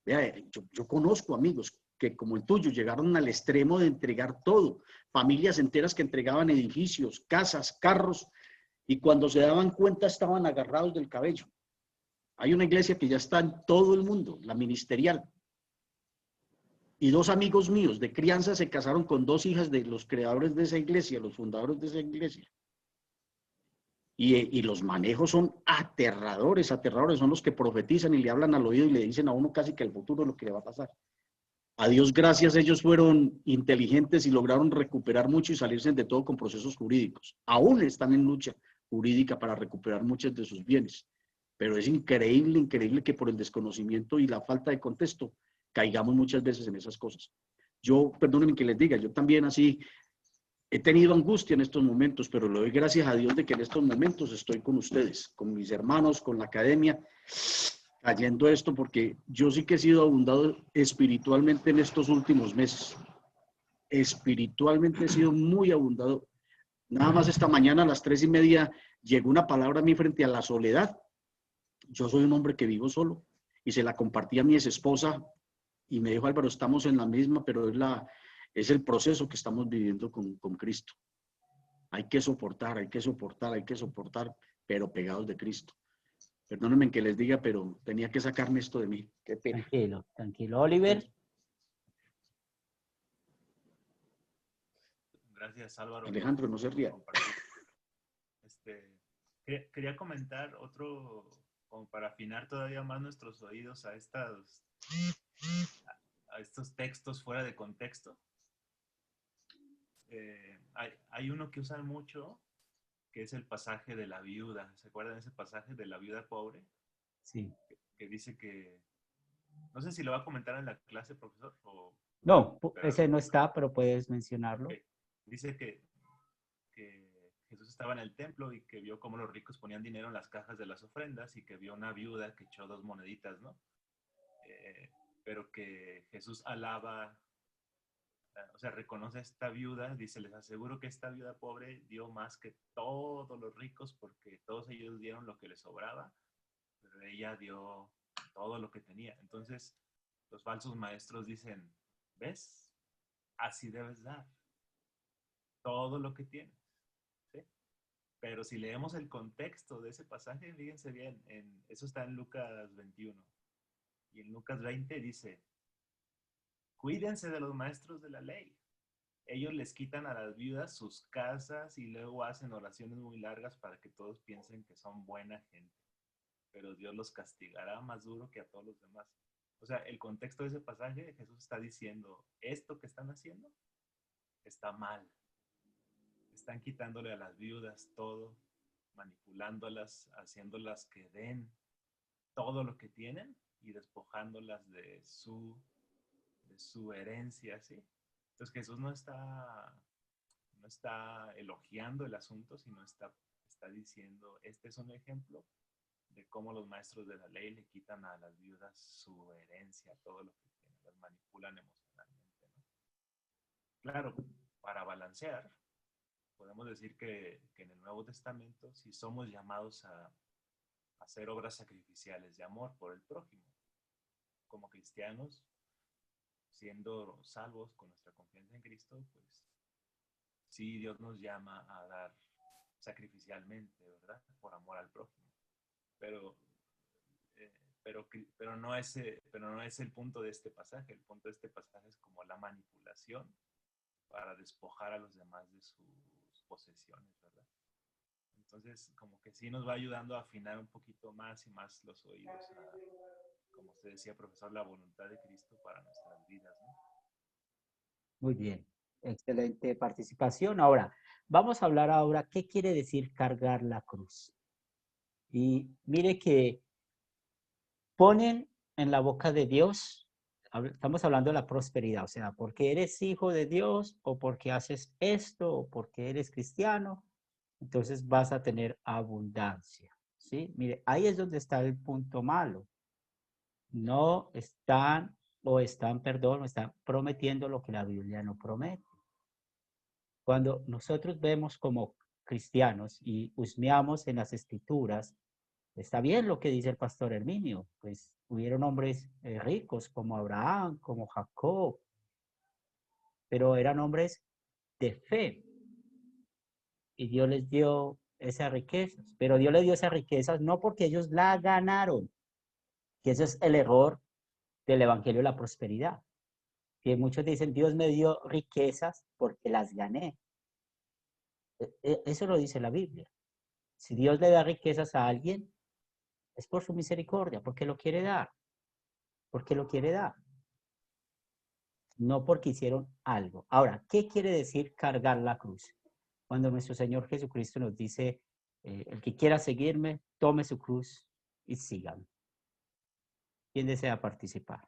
Vea, yo conozco amigos que como el tuyo llegaron al extremo de entregar todo, familias enteras que entregaban edificios, casas, carros, y cuando se daban cuenta estaban agarrados del cabello. Hay una iglesia que ya está en todo el mundo, la ministerial. Y dos amigos míos de crianza se casaron con dos hijas de los creadores de esa iglesia, los fundadores de esa iglesia. Y los manejos son aterradores, aterradores. Son los que profetizan y le hablan al oído y le dicen a uno casi que el futuro es lo que le va a pasar. A Dios gracias, ellos fueron inteligentes y lograron recuperar mucho y salirse de todo con procesos jurídicos. Aún están en lucha jurídica para recuperar muchos de sus bienes. Pero es increíble, increíble que por el desconocimiento y la falta de contexto caigamos muchas veces en esas cosas. Yo, perdónenme que les diga, yo también así he tenido angustia en estos momentos, pero le doy gracias a Dios de que en estos momentos estoy con ustedes, con mis hermanos, con la academia, cayendo esto, porque yo sí que he sido abundado espiritualmente en estos últimos meses. Espiritualmente he sido muy abundado. Nada más esta mañana a las 3:30 llegó una palabra a mí frente a la soledad. Yo soy un hombre que vivo solo y se la compartí a mi ex esposa y me dijo, Álvaro, estamos en la misma, pero es el proceso que estamos viviendo con Cristo. Hay que soportar, hay que soportar, hay que soportar, pero pegados de Cristo. Perdónenme que les diga, pero tenía que sacarme esto de mí. Qué pena. Tranquilo, tranquilo. Oliver. Gracias, Álvaro. Alejandro, no se ría. Quería comentar otro, como para afinar todavía más nuestros oídos a estos textos fuera de contexto. Hay uno que usan mucho, que es el pasaje de la viuda. ¿Se acuerdan de ese pasaje de la viuda pobre? Sí. Que dice que, no sé si lo va a comentar en la clase, profesor. No, ese no está, pero puedes mencionarlo. Okay. Dice que Jesús estaba en el templo y que vio cómo los ricos ponían dinero en las cajas de las ofrendas y que vio una viuda que echó 2 moneditas, ¿no? Pero que Jesús alaba, o sea, reconoce a esta viuda, dice, les aseguro que esta viuda pobre dio más que todos los ricos porque todos ellos dieron lo que les sobraba, pero ella dio todo lo que tenía. Entonces, los falsos maestros dicen, ¿ves? Así debes dar todo lo que tienes. ¿Sí? Pero si leemos el contexto de ese pasaje, fíjense bien, eso está en Lucas 21. Y en Lucas 20 dice, cuídense de los maestros de la ley. Ellos les quitan a las viudas sus casas y luego hacen oraciones muy largas para que todos piensen que son buena gente. Pero Dios los castigará más duro que a todos los demás. O sea, el contexto de ese pasaje, Jesús está diciendo, esto que están haciendo está mal. Están quitándole a las viudas todo, manipulándolas, haciéndolas que den todo lo que tienen y despojándolas de su herencia, ¿sí? Entonces Jesús no está elogiando el asunto, sino está diciendo, este es un ejemplo de cómo los maestros de la ley le quitan a las viudas su herencia, todo lo que tienen, las manipulan emocionalmente, ¿no? Claro, para balancear, podemos decir que en el Nuevo Testamento sí somos llamados a hacer obras sacrificiales de amor por el prójimo. Como cristianos, siendo salvos con nuestra confianza en Cristo, pues sí, Dios nos llama a dar sacrificialmente, ¿verdad? Por amor al prójimo. Pero no es el punto de este pasaje. El punto de este pasaje es como la manipulación para despojar a los demás de sus posesiones, ¿verdad? Entonces, como que sí nos va ayudando a afinar un poquito más y más los oídos a, como usted decía, profesor, la voluntad de Cristo para nuestras vidas, ¿no? Muy bien, excelente participación. Ahora, vamos a hablar ahora qué quiere decir cargar la cruz. Y mire que ponen en la boca de Dios, estamos hablando de la prosperidad, o sea, porque eres hijo de Dios o porque haces esto o porque eres cristiano, entonces vas a tener abundancia, ¿sí? Mire, ahí es donde está el punto malo. No están están prometiendo lo que la Biblia no promete. Cuando nosotros vemos como cristianos y husmeamos en las escrituras, Está bien lo que dice el pastor Herminio, pues hubieron hombres ricos como Abraham, como Jacob, pero eran hombres de fe y Dios les dio esas riquezas, pero Dios les dio esas riquezas no porque ellos la ganaron, que ese es el error del Evangelio de la Prosperidad, que muchos dicen, Dios me dio riquezas porque las gané. Eso lo dice la Biblia. Si Dios le da riquezas a alguien, es por su misericordia, porque lo quiere dar, porque lo quiere dar, no porque hicieron algo. Ahora, ¿qué quiere decir cargar la cruz? Cuando nuestro Señor Jesucristo nos dice, el que quiera seguirme, tome su cruz y sígame. ¿Quién desea participar?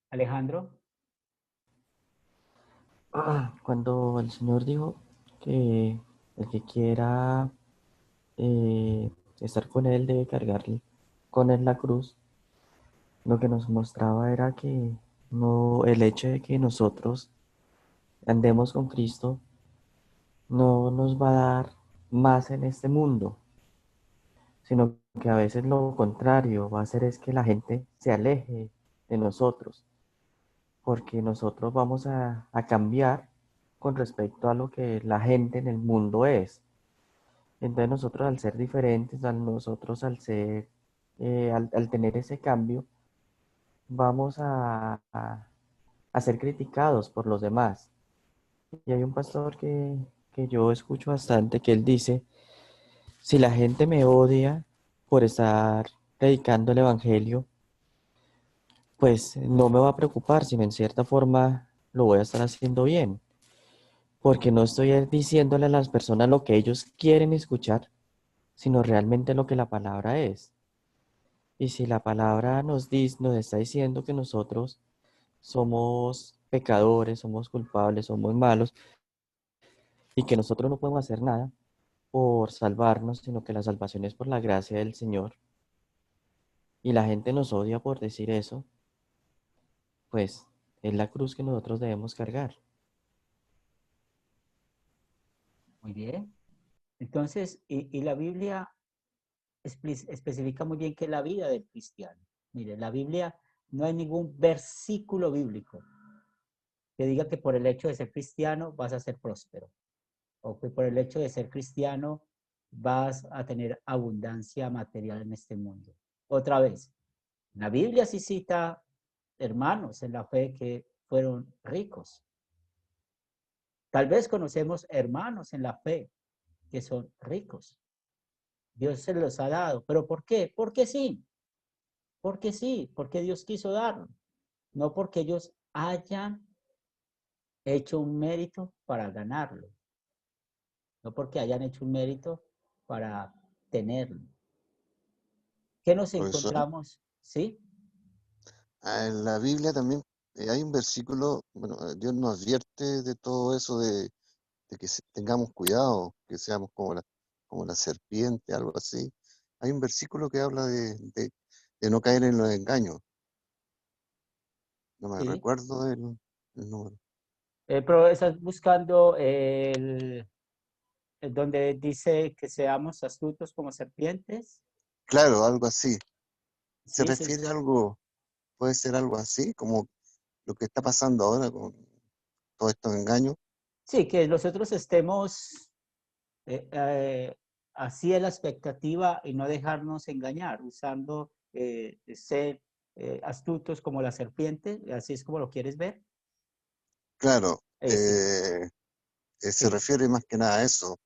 Alejandro. Cuando el Señor dijo que el que quiera estar con Él debe cargar con Él la cruz, lo que nos mostraba era que no, el hecho de que nosotros andemos con Cristo no nos va a dar más en este mundo, sino que a veces lo contrario va a hacer es que la gente se aleje de nosotros, porque nosotros vamos a cambiar con respecto a lo que la gente en el mundo es. Entonces nosotros al ser diferentes, nosotros al ser, al tener ese cambio, vamos a ser criticados por los demás. Y hay un pastor que yo escucho bastante que él dice, si la gente me odia por estar predicando el evangelio, pues no me va a preocupar, sino en cierta forma lo voy a estar haciendo bien, porque no estoy diciéndole a las personas lo que ellos quieren escuchar, sino realmente lo que la palabra es. Y si la palabra nos está diciendo que nosotros somos pecadores, somos culpables, somos malos, y que nosotros no podemos hacer nada por salvarnos, sino que la salvación es por la gracia del Señor, y la gente nos odia por decir eso, pues es la cruz que nosotros debemos cargar. Muy bien. Entonces, y la Biblia especifica muy bien que es la vida del cristiano. Mire, la Biblia, no hay ningún versículo bíblico que diga que por el hecho de ser cristiano vas a ser próspero, o que por el hecho de ser cristiano vas a tener abundancia material en este mundo. Otra vez, la Biblia sí cita hermanos en la fe que fueron ricos. Tal vez conocemos hermanos en la fe que son ricos. Dios se los ha dado. ¿Pero por qué? Porque sí. Porque sí. Porque Dios quiso darlo. No porque ellos hayan hecho un mérito para ganarlo. No porque hayan hecho un mérito para tenerlo. ¿Qué nos Profesor, encontramos? ¿Sí? en la Biblia también hay un versículo, bueno, Dios nos advierte de todo eso de que tengamos cuidado, que seamos como la serpiente, algo así. Hay un versículo que habla de no caer en los engaños. No me Sí. recuerdo el número. Pero estás buscando donde dice que seamos astutos como serpientes. Claro, algo así. ¿Se Sí, sí. refiere a algo, puede ser algo así, como lo que está pasando ahora con todos estos engaños? Sí, que nosotros estemos así en la expectativa y no dejarnos engañar, usando ser astutos como la serpiente, así es como lo quieres ver. Claro, Sí, se sí, refiere más que nada a eso,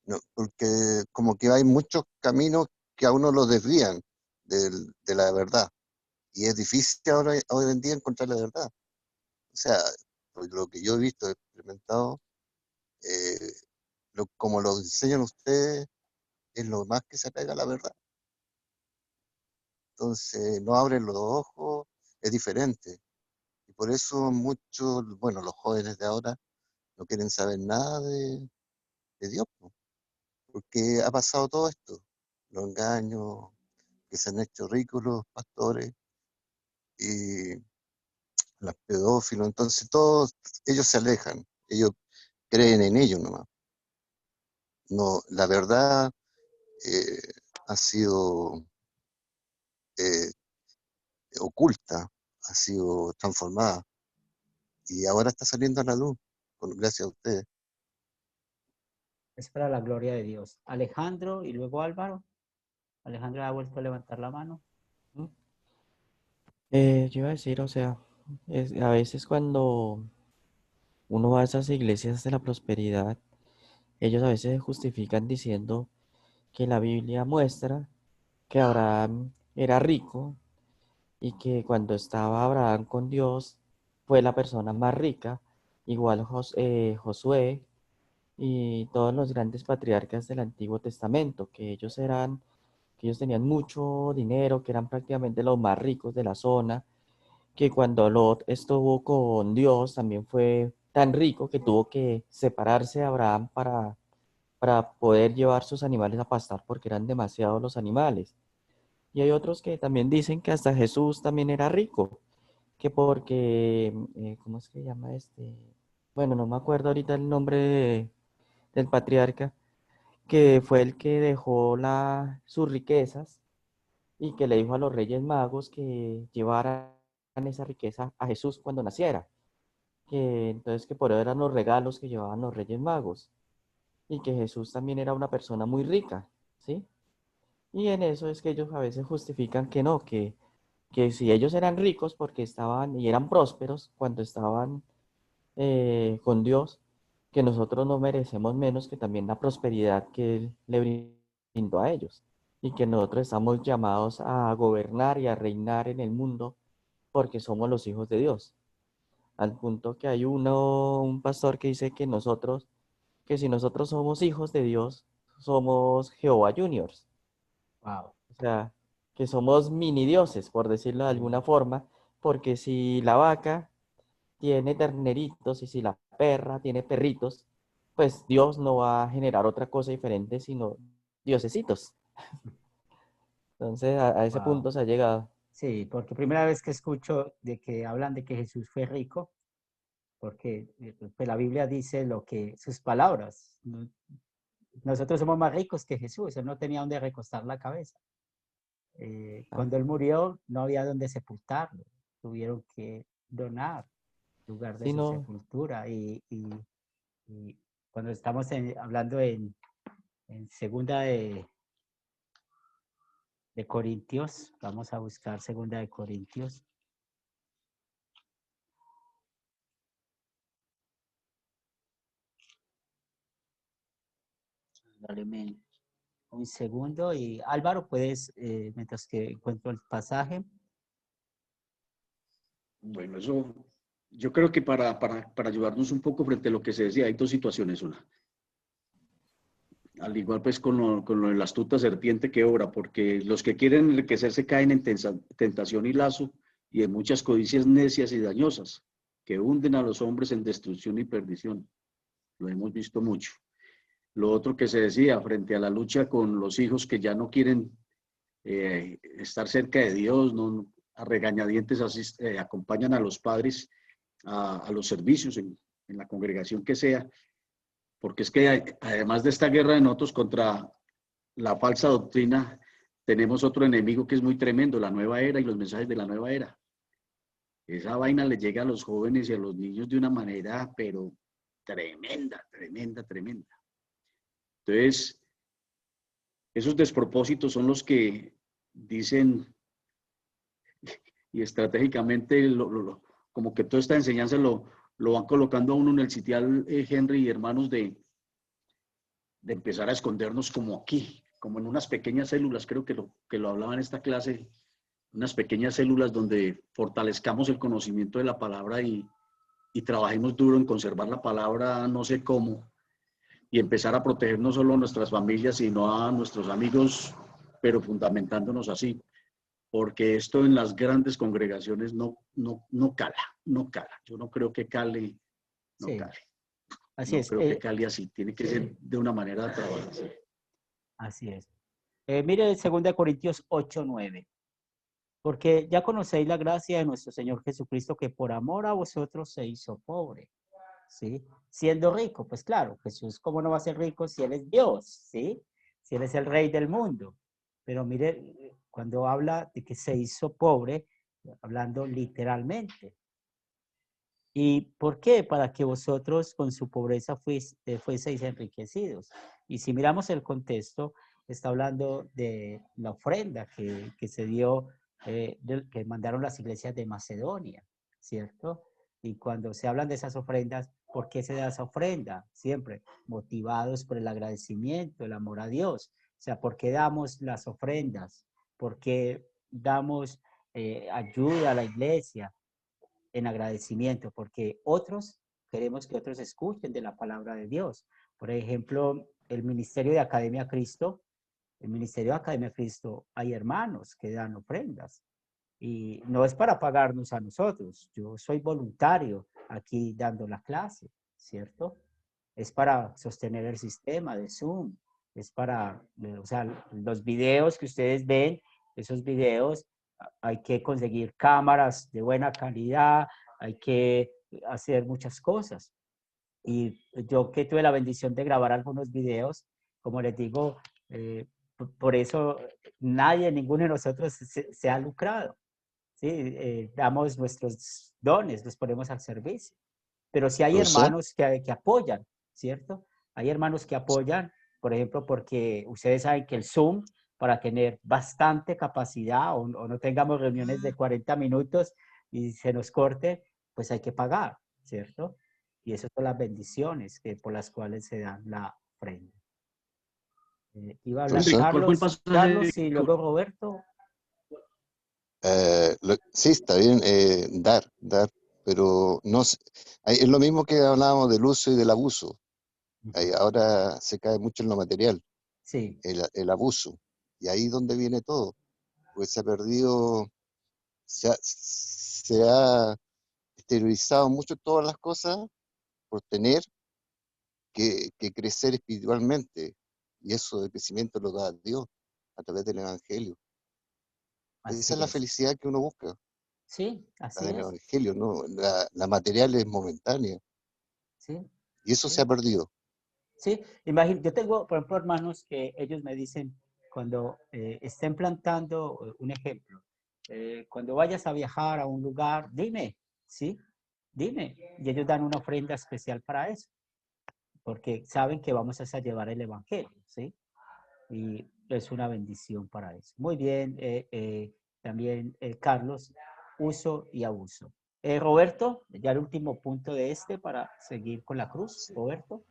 ¿no? Porque como que hay muchos caminos que a uno lo desvían de la verdad. Y es difícil ahora, hoy en día encontrar la verdad. O sea, por lo que yo he visto, he experimentado, eh, como lo enseñan ustedes, es lo más que se apega a la verdad. Entonces, no abren los ojos, es diferente. Y por eso muchos, bueno, los jóvenes de ahora no quieren saber nada de Dios, po, porque ha pasado todo esto, los engaños, que se han hecho ricos los pastores y los pedófilos, entonces todos ellos se alejan. Ellos creen en ellos nomás. No, la verdad eh, ha sido eh, oculta, ha sido transformada y ahora está saliendo a la luz, gracias a ustedes. Es para la gloria de Dios. Alejandro y luego Álvaro. Alejandro ha vuelto a levantar la mano. Yo iba a decir, o sea, a veces cuando uno va a esas iglesias de la prosperidad, ellos a veces justifican diciendo que la Biblia muestra que Abraham era rico y que cuando estaba Abraham con Dios fue la persona más rica, igual Josué y todos los grandes patriarcas del Antiguo Testamento, que ellos tenían mucho dinero, que eran prácticamente los más ricos de la zona, que cuando Lot estuvo con Dios también fue tan rico que tuvo que separarse de Abraham para poder llevar sus animales a pastar porque eran demasiados los animales. Y hay otros que también dicen que hasta Jesús también era rico, que porque, ¿cómo es que se llama este? Bueno, no me acuerdo ahorita el nombre del patriarca, que fue el que dejó sus riquezas y que le dijo a los reyes magos que llevaran esa riqueza a Jesús cuando naciera, que entonces que por eso eran los regalos que llevaban los reyes magos y que Jesús también era una persona muy rica, ¿sí? Y en eso es que ellos a veces justifican que no, que si ellos eran ricos porque estaban y eran prósperos cuando estaban con Dios, que nosotros no merecemos menos que también la prosperidad que Él le brindó a ellos y que nosotros estamos llamados a gobernar y a reinar en el mundo porque somos los hijos de Dios. Al punto que hay un pastor que dice que si nosotros somos hijos de Dios, somos Jehová Juniors. Wow. O sea, que somos mini dioses, por decirlo de alguna forma, porque si la vaca tiene terneritos y si la perra tiene perritos, pues Dios no va a generar otra cosa diferente sino diosesitos. Entonces a ese Wow. punto se ha llegado. Sí, porque primera vez que escucho de que hablan de que Jesús fue rico, porque pues, la Biblia dice lo que sus palabras. Nosotros somos más ricos que Jesús, él no tenía donde recostar la cabeza. Ah, Cuando él murió, no había donde sepultarlo, tuvieron que donar lugar de su sino, sepultura. Y cuando estamos hablando en segunda de Corintios, vamos a buscar segunda de Corintios. Dale un segundo y Álvaro, puedes, mientras que encuentro el pasaje. Bueno, eso yo creo que para ayudarnos un poco frente a lo que se decía, hay dos situaciones. Una, al igual pues con lo de la astuta serpiente que obra, porque los que quieren enriquecerse caen en tentación y lazo y en muchas codicias necias y dañosas que hunden a los hombres en destrucción y perdición. Lo hemos visto mucho. Lo otro que se decía frente a la lucha con los hijos que ya no quieren estar cerca de Dios, no, a regañadientes acompañan a los padres a los servicios en la congregación que sea, porque es que además de esta guerra de nosotros contra la falsa doctrina, tenemos otro enemigo que es muy tremendo, la nueva era y los mensajes de la nueva era. Esa vaina le llega a los jóvenes y a los niños de una manera, pero tremenda, tremenda, tremenda. Entonces, esos despropósitos son los que dicen y estratégicamente como que toda esta enseñanza lo van colocando a uno en el sitial Henry y hermanos de empezar a escondernos como aquí, como en unas pequeñas células, creo que lo hablaba en esta clase, unas pequeñas células donde fortalezcamos el conocimiento de la palabra y trabajemos duro en conservar la palabra, no sé cómo, y empezar a proteger no solo a nuestras familias, sino a nuestros amigos, pero fundamentándonos así, porque esto en las grandes congregaciones no cala, no cala. Yo no creo que cale, no Sí, cale. así No es. creo que cale así, tiene que ser de una manera trabajada. Así es. Mire 2 Corintios 8:9. Porque ya conocéis la gracia de nuestro Señor Jesucristo, que por amor a vosotros se hizo pobre, ¿sí? Siendo rico, pues claro, Jesús, ¿cómo no va a ser rico si Él es Dios, ¿sí? Si Él es el rey del mundo. Pero mire, cuando habla de que se hizo pobre, hablando literalmente. ¿Y por qué? Para que vosotros con su pobreza fueseis enriquecidos. Y si miramos el contexto, está hablando de la ofrenda que se dio, que mandaron las iglesias de Macedonia, ¿cierto? Y cuando se hablan de esas ofrendas, ¿por qué se da esa ofrenda? Siempre motivados por el agradecimiento, el amor a Dios. O sea, ¿por qué damos las ofrendas? ¿Por qué damos ayuda a la iglesia? En agradecimiento, porque queremos que otros escuchen de la palabra de Dios. Por ejemplo, el Ministerio de Academia Cristo, el Ministerio de Academia Cristo, hay hermanos que dan ofrendas y no es para pagarnos a nosotros. Yo soy voluntario aquí dando la clase, ¿cierto? Es para sostener el sistema de Zoom, es para, o sea, los videos que ustedes ven, esos videos hay que conseguir cámaras de buena calidad, hay que hacer muchas cosas. Y yo que tuve la bendición de grabar algunos videos, como les digo, por eso nadie, ninguno de nosotros se ha lucrado. ¿Sí? Damos nuestros dones, los ponemos al servicio. Pero sí hay Profesor, hermanos que apoyan, ¿cierto? Hay hermanos que apoyan, por ejemplo, porque ustedes saben que el Zoom, para tener bastante capacidad o no tengamos reuniones de 40 minutos y se nos corte, pues hay que pagar, ¿cierto? Y esas son las bendiciones por las cuales se dan la ofrenda. Iba a hablar profesor, Henry, ¿cuál fue el pasaje? Carlos y luego Roberto. sí, está bien, dar, pero no es lo mismo que hablábamos del uso y del abuso. Ahora se cae mucho en lo material, Sí. el abuso, y ahí es donde viene todo, pues se ha perdido, se ha exteriorizado mucho todas las cosas por tener que crecer espiritualmente, y eso de crecimiento lo da Dios a través del Evangelio. Así Esa es la es. felicidad que uno busca, Sí, la así del es. Evangelio, ¿no? La material es momentánea, Sí, y eso se sí. ha perdido. Sí, yo tengo, por ejemplo, hermanos que ellos me dicen cuando estén plantando, un ejemplo, cuando vayas a viajar a un lugar, dime, ¿sí? Dime. Y ellos dan una ofrenda especial para eso, porque saben que vamos a llevar el evangelio, ¿sí? Y es una bendición para eso. Muy bien, también Carlos, uso y abuso. Roberto, ya el último punto de para seguir con la cruz. Roberto.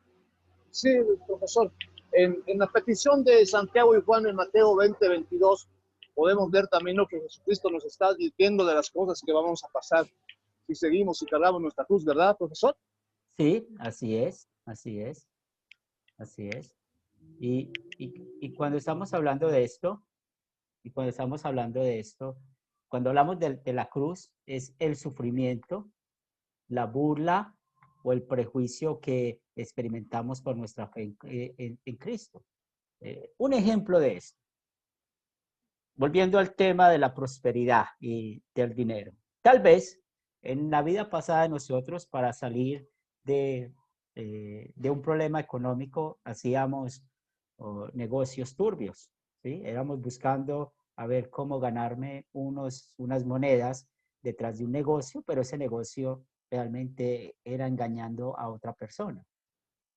Sí, profesor. En la petición de Santiago y Juan en Mateo 20:22, podemos ver también lo que Jesucristo nos está diciendo de las cosas que vamos a pasar si seguimos y cargamos nuestra cruz, ¿verdad, profesor? Sí, así es, así es, así es. Y cuando estamos hablando de esto, cuando hablamos de la cruz, es el sufrimiento, la burla o el prejuicio que experimentamos por nuestra fe en Cristo. Un ejemplo de esto, volviendo al tema de la prosperidad y del dinero. Tal vez en la vida pasada de nosotros, para salir de un problema económico, hacíamos negocios turbios, ¿sí? Éramos buscando a ver cómo ganarme unas monedas detrás de un negocio, pero ese negocio realmente era engañando a otra persona.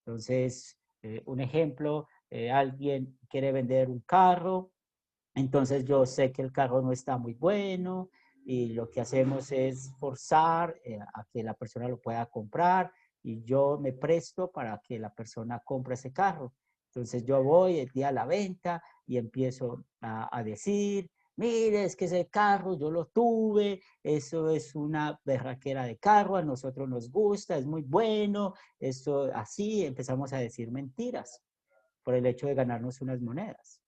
Entonces, un ejemplo, alguien quiere vender un carro, entonces yo sé que el carro no está muy bueno y lo que hacemos es forzar a que la persona lo pueda comprar y yo me presto para que la persona compre ese carro. Entonces yo voy el día de la venta y empiezo a decir, mire, es que ese carro yo lo tuve, eso es una berraquera de carro, a nosotros nos gusta, es muy bueno, eso así empezamos a decir mentiras por el hecho de ganarnos unas monedas.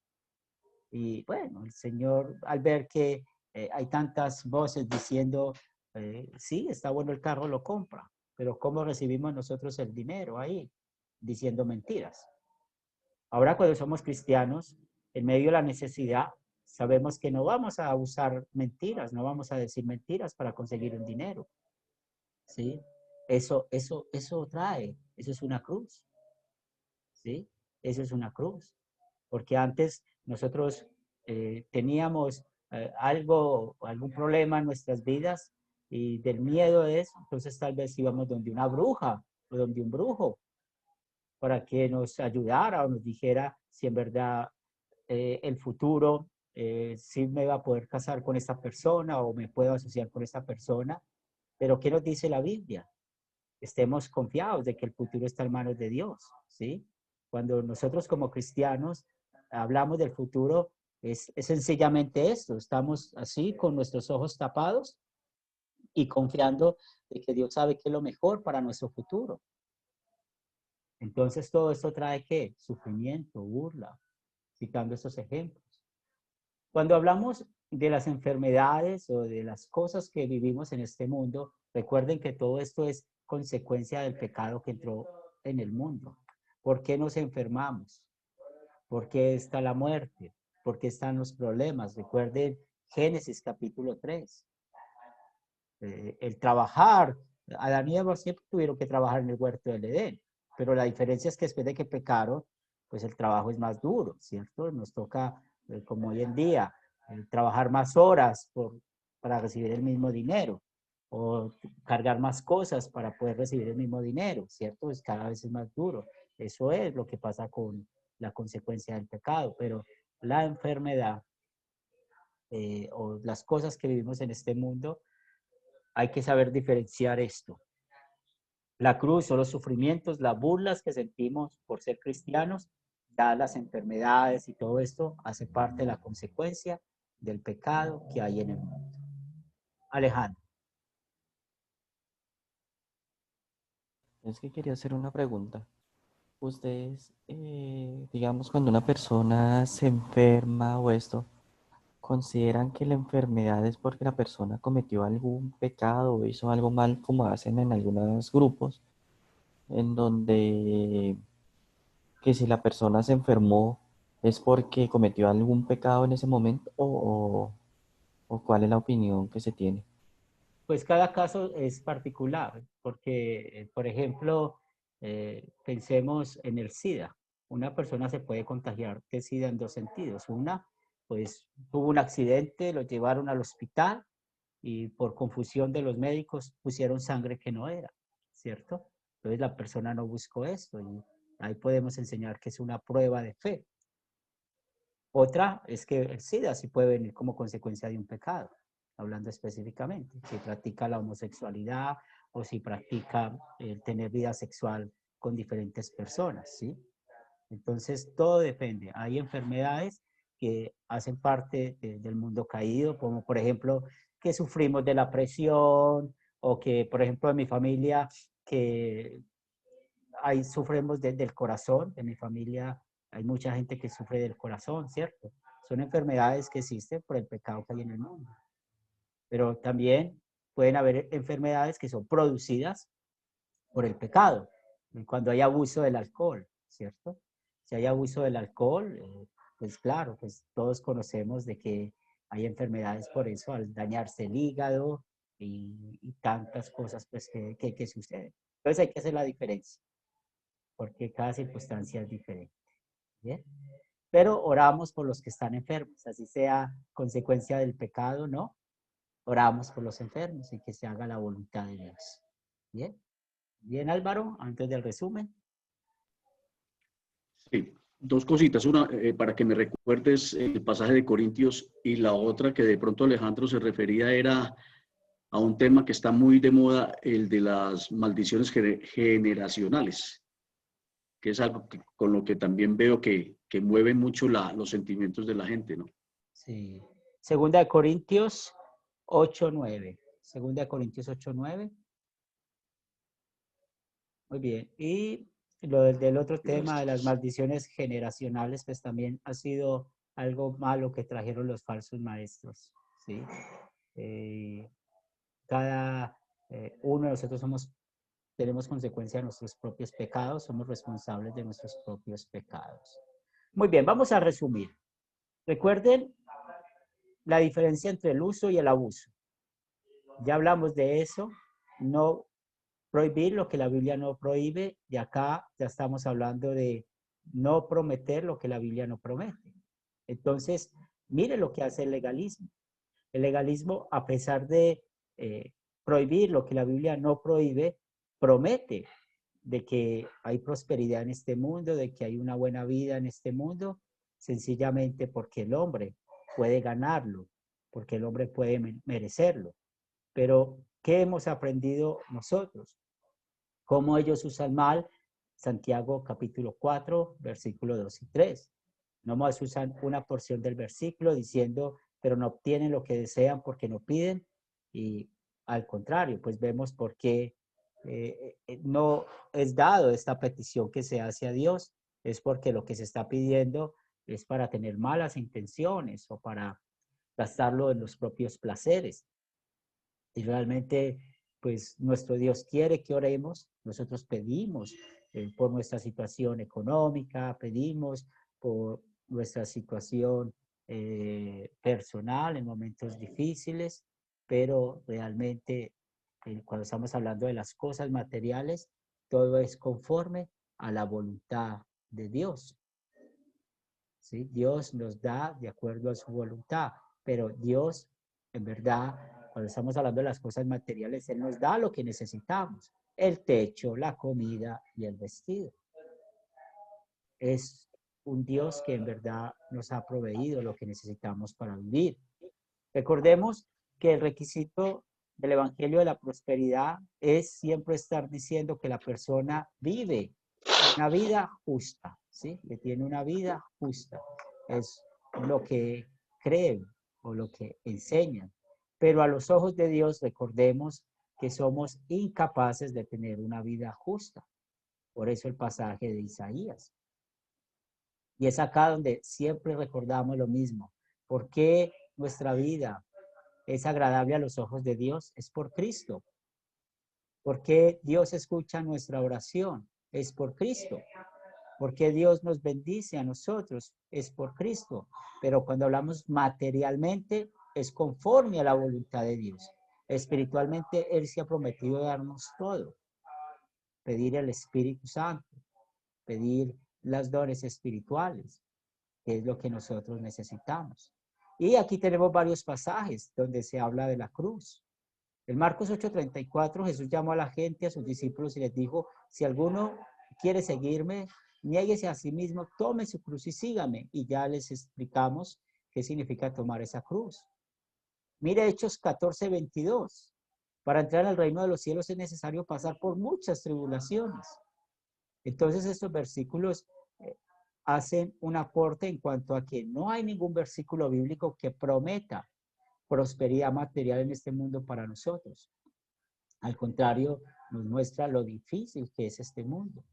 Y bueno, el Señor, al ver que hay tantas voces diciendo, sí, está bueno el carro, lo compra, pero ¿cómo recibimos nosotros el dinero ahí? Diciendo mentiras. Ahora cuando somos cristianos, en medio de la necesidad, sabemos que no vamos a usar mentiras, no vamos a decir mentiras para conseguir un dinero, ¿sí? eso trae, eso es una cruz, ¿sí? Eso es una cruz. Porque antes nosotros teníamos algún problema en nuestras vidas y del miedo de eso, entonces tal vez íbamos donde una bruja o donde un brujo para que nos ayudara o nos dijera si en verdad el futuro, si me va a poder casar con esta persona o me puedo asociar con esta persona. Pero ¿qué nos dice la Biblia? Estemos confiados de que el futuro está en manos de Dios, ¿sí? Cuando nosotros como cristianos hablamos del futuro, es sencillamente esto, estamos así con nuestros ojos tapados y confiando de que Dios sabe qué es lo mejor para nuestro futuro. Entonces todo esto trae ¿qué? Sufrimiento, burla, citando estos ejemplos. Cuando hablamos de las enfermedades o de las cosas que vivimos en este mundo, recuerden que todo esto es consecuencia del pecado que entró en el mundo. ¿Por qué nos enfermamos? ¿Por qué está la muerte? ¿Por qué están los problemas? Recuerden Génesis capítulo 3. El trabajar, Adán y Eva siempre tuvieron que trabajar en el huerto del Edén, pero la diferencia es que después de que pecaron, pues el trabajo es más duro, ¿cierto? Nos toca, como hoy en día, trabajar más horas para recibir el mismo dinero, o cargar más cosas para poder recibir el mismo dinero, ¿cierto? Es cada vez es más duro. Eso es lo que pasa con la consecuencia del pecado, pero la enfermedad o las cosas que vivimos en este mundo, hay que saber diferenciar esto. La cruz son los sufrimientos, las burlas que sentimos por ser cristianos, ya las enfermedades y todo esto hace parte de la consecuencia del pecado que hay en el mundo. Alejandro. Es que quería hacer una pregunta. Ustedes, digamos, cuando una persona se enferma o esto, ¿consideran que la enfermedad es porque la persona cometió algún pecado o hizo algo mal, como hacen en algunos grupos, en donde que si la persona se enfermó es porque cometió algún pecado en ese momento o cuál es la opinión que se tiene? Pues cada caso es particular, porque, por ejemplo, pensemos en el SIDA. Una persona se puede contagiar de SIDA en dos sentidos. Una, pues tuvo un accidente, lo llevaron al hospital y por confusión de los médicos pusieron sangre que no era, ¿cierto? Entonces la persona no buscó esto y ahí podemos enseñar que es una prueba de fe. Otra es que el SIDA sí puede venir como consecuencia de un pecado, hablando específicamente, si practica la homosexualidad o si practica el tener vida sexual con diferentes personas, ¿sí? Entonces, todo depende. Hay enfermedades que hacen parte del mundo caído, como por ejemplo, que sufrimos de la presión o que, por ejemplo, en mi familia, que ahí sufrimos del corazón, en mi familia hay mucha gente que sufre del corazón, ¿cierto? Son enfermedades que existen por el pecado que hay en el mundo. Pero también pueden haber enfermedades que son producidas por el pecado, cuando hay abuso del alcohol, ¿cierto? Si hay abuso del alcohol, pues claro, pues todos conocemos de que hay enfermedades por eso, al dañarse el hígado y tantas cosas pues que suceden. Entonces hay que hacer la diferencia, porque cada circunstancia es diferente. ¿Bien? Pero oramos por los que están enfermos, así sea consecuencia del pecado, ¿no? Oramos por los enfermos y que se haga la voluntad de Dios. ¿Bien? Bien, Álvaro, antes del resumen. Sí, dos cositas. Una, para que me recuerdes el pasaje de Corintios, y la otra que de pronto Alejandro se refería era a un tema que está muy de moda, el de las maldiciones generacionales, que es algo con lo que también veo que mueve mucho los sentimientos de la gente, ¿no? Sí. Segunda de Corintios 8:9. Segunda de Corintios 8:9. Muy bien. Y lo del otro tema de las Gracias. maldiciones generacionales, pues también ha sido algo malo que trajeron los falsos maestros, ¿sí? Cada uno de nosotros tenemos consecuencia de nuestros propios pecados, somos responsables de nuestros propios pecados. Muy bien, vamos a resumir. Recuerden la diferencia entre el uso y el abuso. Ya hablamos de eso. No prohibir lo que la Biblia no prohíbe, y acá ya estamos hablando de no prometer lo que la Biblia no promete. Entonces, mire lo que hace el legalismo. El legalismo, a pesar de prohibir lo que la Biblia no prohíbe, promete de que hay prosperidad en este mundo, de que hay una buena vida en este mundo, sencillamente porque el hombre puede ganarlo, porque el hombre puede merecerlo. Pero, ¿qué hemos aprendido nosotros? Cómo ellos usan mal Santiago capítulo 4, versículos 2 y 3. Nomás usan una porción del versículo diciendo, pero no obtienen lo que desean porque no piden. Y al contrario, pues vemos por qué no es dado esta petición que se hace a Dios. Es porque lo que se está pidiendo es para tener malas intenciones o para gastarlo en los propios placeres. Y realmente, pues nuestro Dios quiere que oremos. Nosotros pedimos por nuestra situación económica, pedimos por nuestra situación personal en momentos difíciles, pero realmente cuando estamos hablando de las cosas materiales, todo es conforme a la voluntad de Dios. ¿Sí? Dios nos da de acuerdo a su voluntad, pero Dios, en verdad, cuando estamos hablando de las cosas materiales, Él nos da lo que necesitamos, el techo, la comida y el vestido. Es un Dios que en verdad nos ha proveído lo que necesitamos para vivir. Recordemos que el requisito del Evangelio de la Prosperidad es siempre estar diciendo que la persona vive una vida justa, ¿sí? Que tiene una vida justa. Es lo que creen o lo que enseñan. Pero a los ojos de Dios recordemos que somos incapaces de tener una vida justa. Por eso el pasaje de Isaías. Y es acá donde siempre recordamos lo mismo. ¿Por qué nuestra vida es agradable a los ojos de Dios? Es por Cristo. ¿Por qué Dios escucha nuestra oración? Es por Cristo. Porque Dios nos bendice a nosotros, es por Cristo. Pero cuando hablamos materialmente, es conforme a la voluntad de Dios. Espiritualmente, Él se ha prometido darnos todo. Pedir el Espíritu Santo, pedir las dones espirituales, que es lo que nosotros necesitamos. Y aquí tenemos varios pasajes donde se habla de la cruz. En Marcos 8:34, Jesús llamó a la gente, a sus discípulos, y les dijo, si alguno quiere seguirme, niéguese a sí mismo, tome su cruz y sígame. Y ya les explicamos qué significa tomar esa cruz. Mire Hechos 14:22. Para entrar al reino de los cielos es necesario pasar por muchas tribulaciones. Entonces estos versículos hacen un aporte en cuanto a que no hay ningún versículo bíblico que prometa prosperidad material en este mundo para nosotros. Al contrario, nos muestra lo difícil que es este mundo.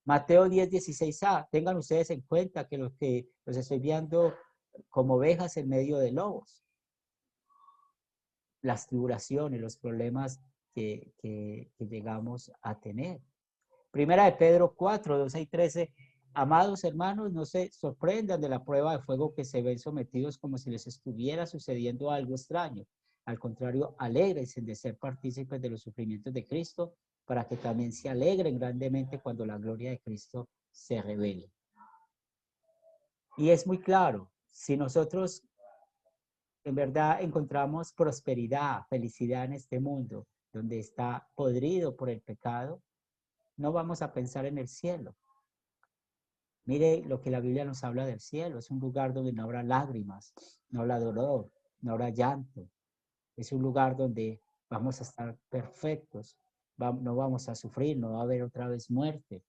Mateo 10:16a, tengan ustedes en cuenta que los estoy viendo como ovejas en medio de lobos. Las tribulaciones, los problemas que llegamos a tener. Primera de Pedro 4:12-13, amados hermanos, no se sorprendan de la prueba de fuego que se ven sometidos como si les estuviera sucediendo algo extraño. Al contrario, alégrense de ser partícipes de los sufrimientos de Cristo, para que también se alegren grandemente cuando la gloria de Cristo se revele. Y es muy claro, si nosotros en verdad encontramos prosperidad, felicidad en este mundo, donde está podrido por el pecado, no vamos a pensar en el cielo. Mire lo que la Biblia nos habla del cielo. Es un lugar donde no habrá lágrimas, no habrá dolor, no habrá llanto. Es un lugar donde vamos a estar perfectos, no vamos a sufrir, no va a haber otra vez muerte.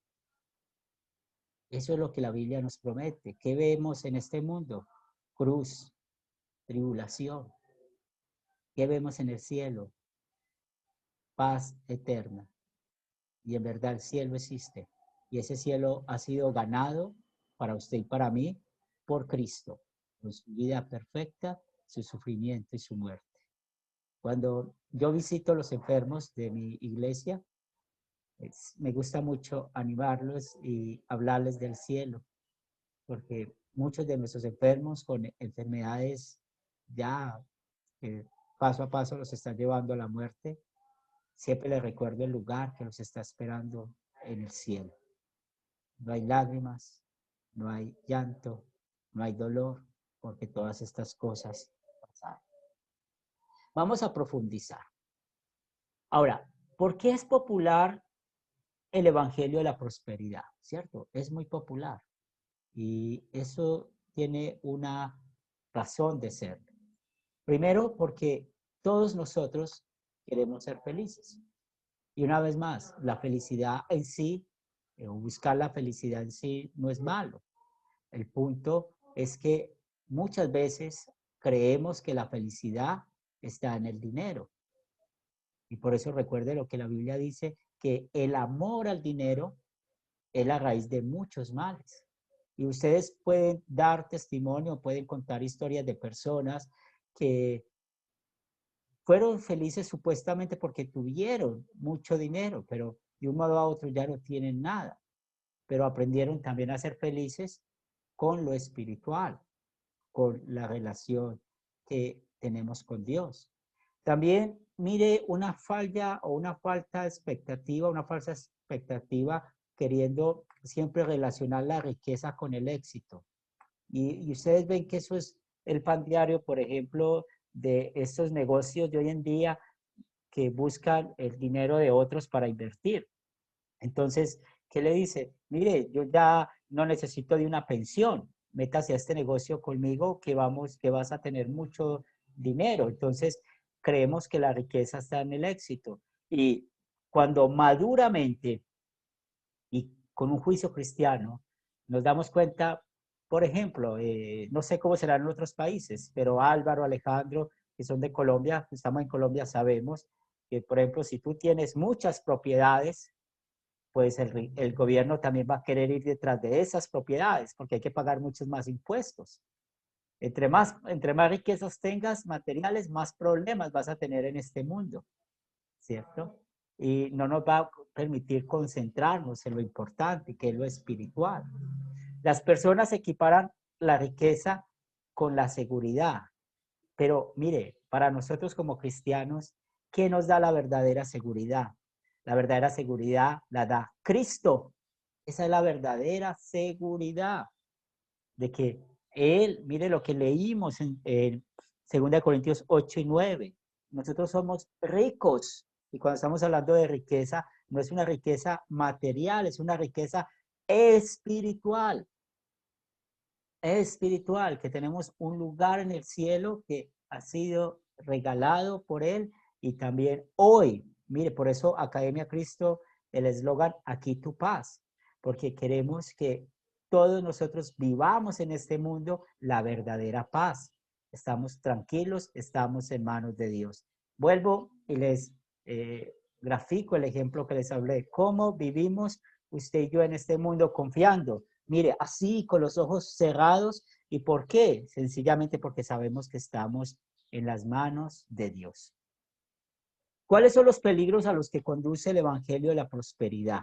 Eso es lo que la Biblia nos promete. ¿Qué vemos en este mundo? Cruz, tribulación. ¿Qué vemos en el cielo? Paz eterna. Y en verdad el cielo existe. Y ese cielo ha sido ganado para usted y para mí por Cristo, con su vida perfecta, su sufrimiento y su muerte. Cuando yo visito a los enfermos de mi iglesia, me gusta mucho animarlos y hablarles del cielo, porque muchos de nuestros enfermos con enfermedades ya paso a paso los están llevando a la muerte, siempre les recuerdo el lugar que los está esperando en el cielo. No hay lágrimas, no hay llanto, no hay dolor, porque todas estas cosas pasaron. Vamos a profundizar. Ahora, ¿por qué es popular el Evangelio de la Prosperidad? ¿Cierto? Es muy popular y eso tiene una razón de ser. Primero, porque todos nosotros queremos ser felices. Y una vez más, la felicidad en sí, o buscar la felicidad en sí, no es malo. El punto es que muchas veces creemos que la felicidad está en el dinero. Y por eso recuerde lo que la Biblia dice, que el amor al dinero es la raíz de muchos males. Y ustedes pueden dar testimonio, pueden contar historias de personas que fueron felices supuestamente porque tuvieron mucho dinero, pero de un modo a otro ya no tienen nada. Pero aprendieron también a ser felices con lo espiritual, con la relación que tenemos con Dios. También mire una falla o una falta de expectativa, una falsa expectativa queriendo siempre relacionar la riqueza con el éxito. Y ustedes ven que eso es el pan diario, por ejemplo, de estos negocios de hoy en día que buscan el dinero de otros para invertir. Entonces, ¿qué le dice? Mire, yo ya no necesito de una pensión, métase a este negocio conmigo que vas a tener mucho dinero. Entonces, creemos que la riqueza está en el éxito. Y cuando maduramente y con un juicio cristiano nos damos cuenta, por ejemplo, no sé cómo será en otros países, pero Álvaro, Alejandro, que son de Colombia, estamos en Colombia, sabemos que, por ejemplo, si tú tienes muchas propiedades, pues el gobierno también va a querer ir detrás de esas propiedades porque hay que pagar muchos más impuestos. Entre más riquezas tengas materiales, más problemas vas a tener en este mundo, ¿cierto? Y no nos va a permitir concentrarnos en lo importante, que es lo espiritual. Las personas equiparan la riqueza con la seguridad, pero mire, para nosotros como cristianos, ¿qué nos da la verdadera seguridad? La verdadera seguridad la da Cristo. Esa es la verdadera seguridad de que Él, mire lo que leímos en 2 Corintios 8 y 9. Nosotros somos ricos. Y cuando estamos hablando de riqueza, no es una riqueza material, es una riqueza espiritual. Espiritual, que tenemos un lugar en el cielo que ha sido regalado por Él y también hoy. Mire, por eso Academia Cristo, el eslogan, aquí tu paz, porque queremos que todos nosotros vivamos en este mundo la verdadera paz. Estamos tranquilos, estamos en manos de Dios. Vuelvo y les grafico el ejemplo que les hablé. ¿Cómo vivimos usted y yo en este mundo confiando? Mire, así con los ojos cerrados. ¿Y por qué? Sencillamente porque sabemos que estamos en las manos de Dios. ¿Cuáles son los peligros a los que conduce el Evangelio de la Prosperidad?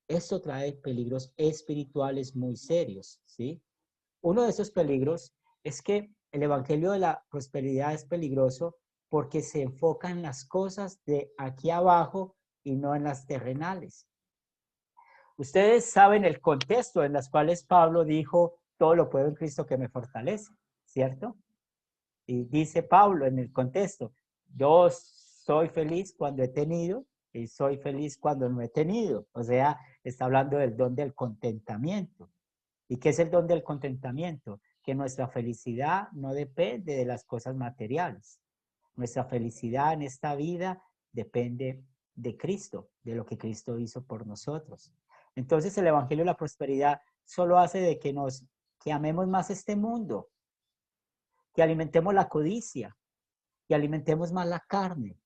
Esto trae peligros espirituales muy serios, ¿sí? Uno de esos peligros es que el Evangelio de la Prosperidad es peligroso porque se enfoca en las cosas de aquí abajo y no en las terrenales. Ustedes saben el contexto en las cuales Pablo dijo, todo lo puedo en Cristo que me fortalece, ¿cierto? Y dice Pablo en el contexto, yo soy feliz cuando he tenido y soy feliz cuando no he tenido. O sea, está hablando del don del contentamiento. ¿Y qué es el don del contentamiento? Que nuestra felicidad no depende de las cosas materiales. Nuestra felicidad en esta vida depende de Cristo, de lo que Cristo hizo por nosotros. Entonces el Evangelio de la Prosperidad solo hace de que amemos más este mundo, que alimentemos la codicia, que alimentemos más la carne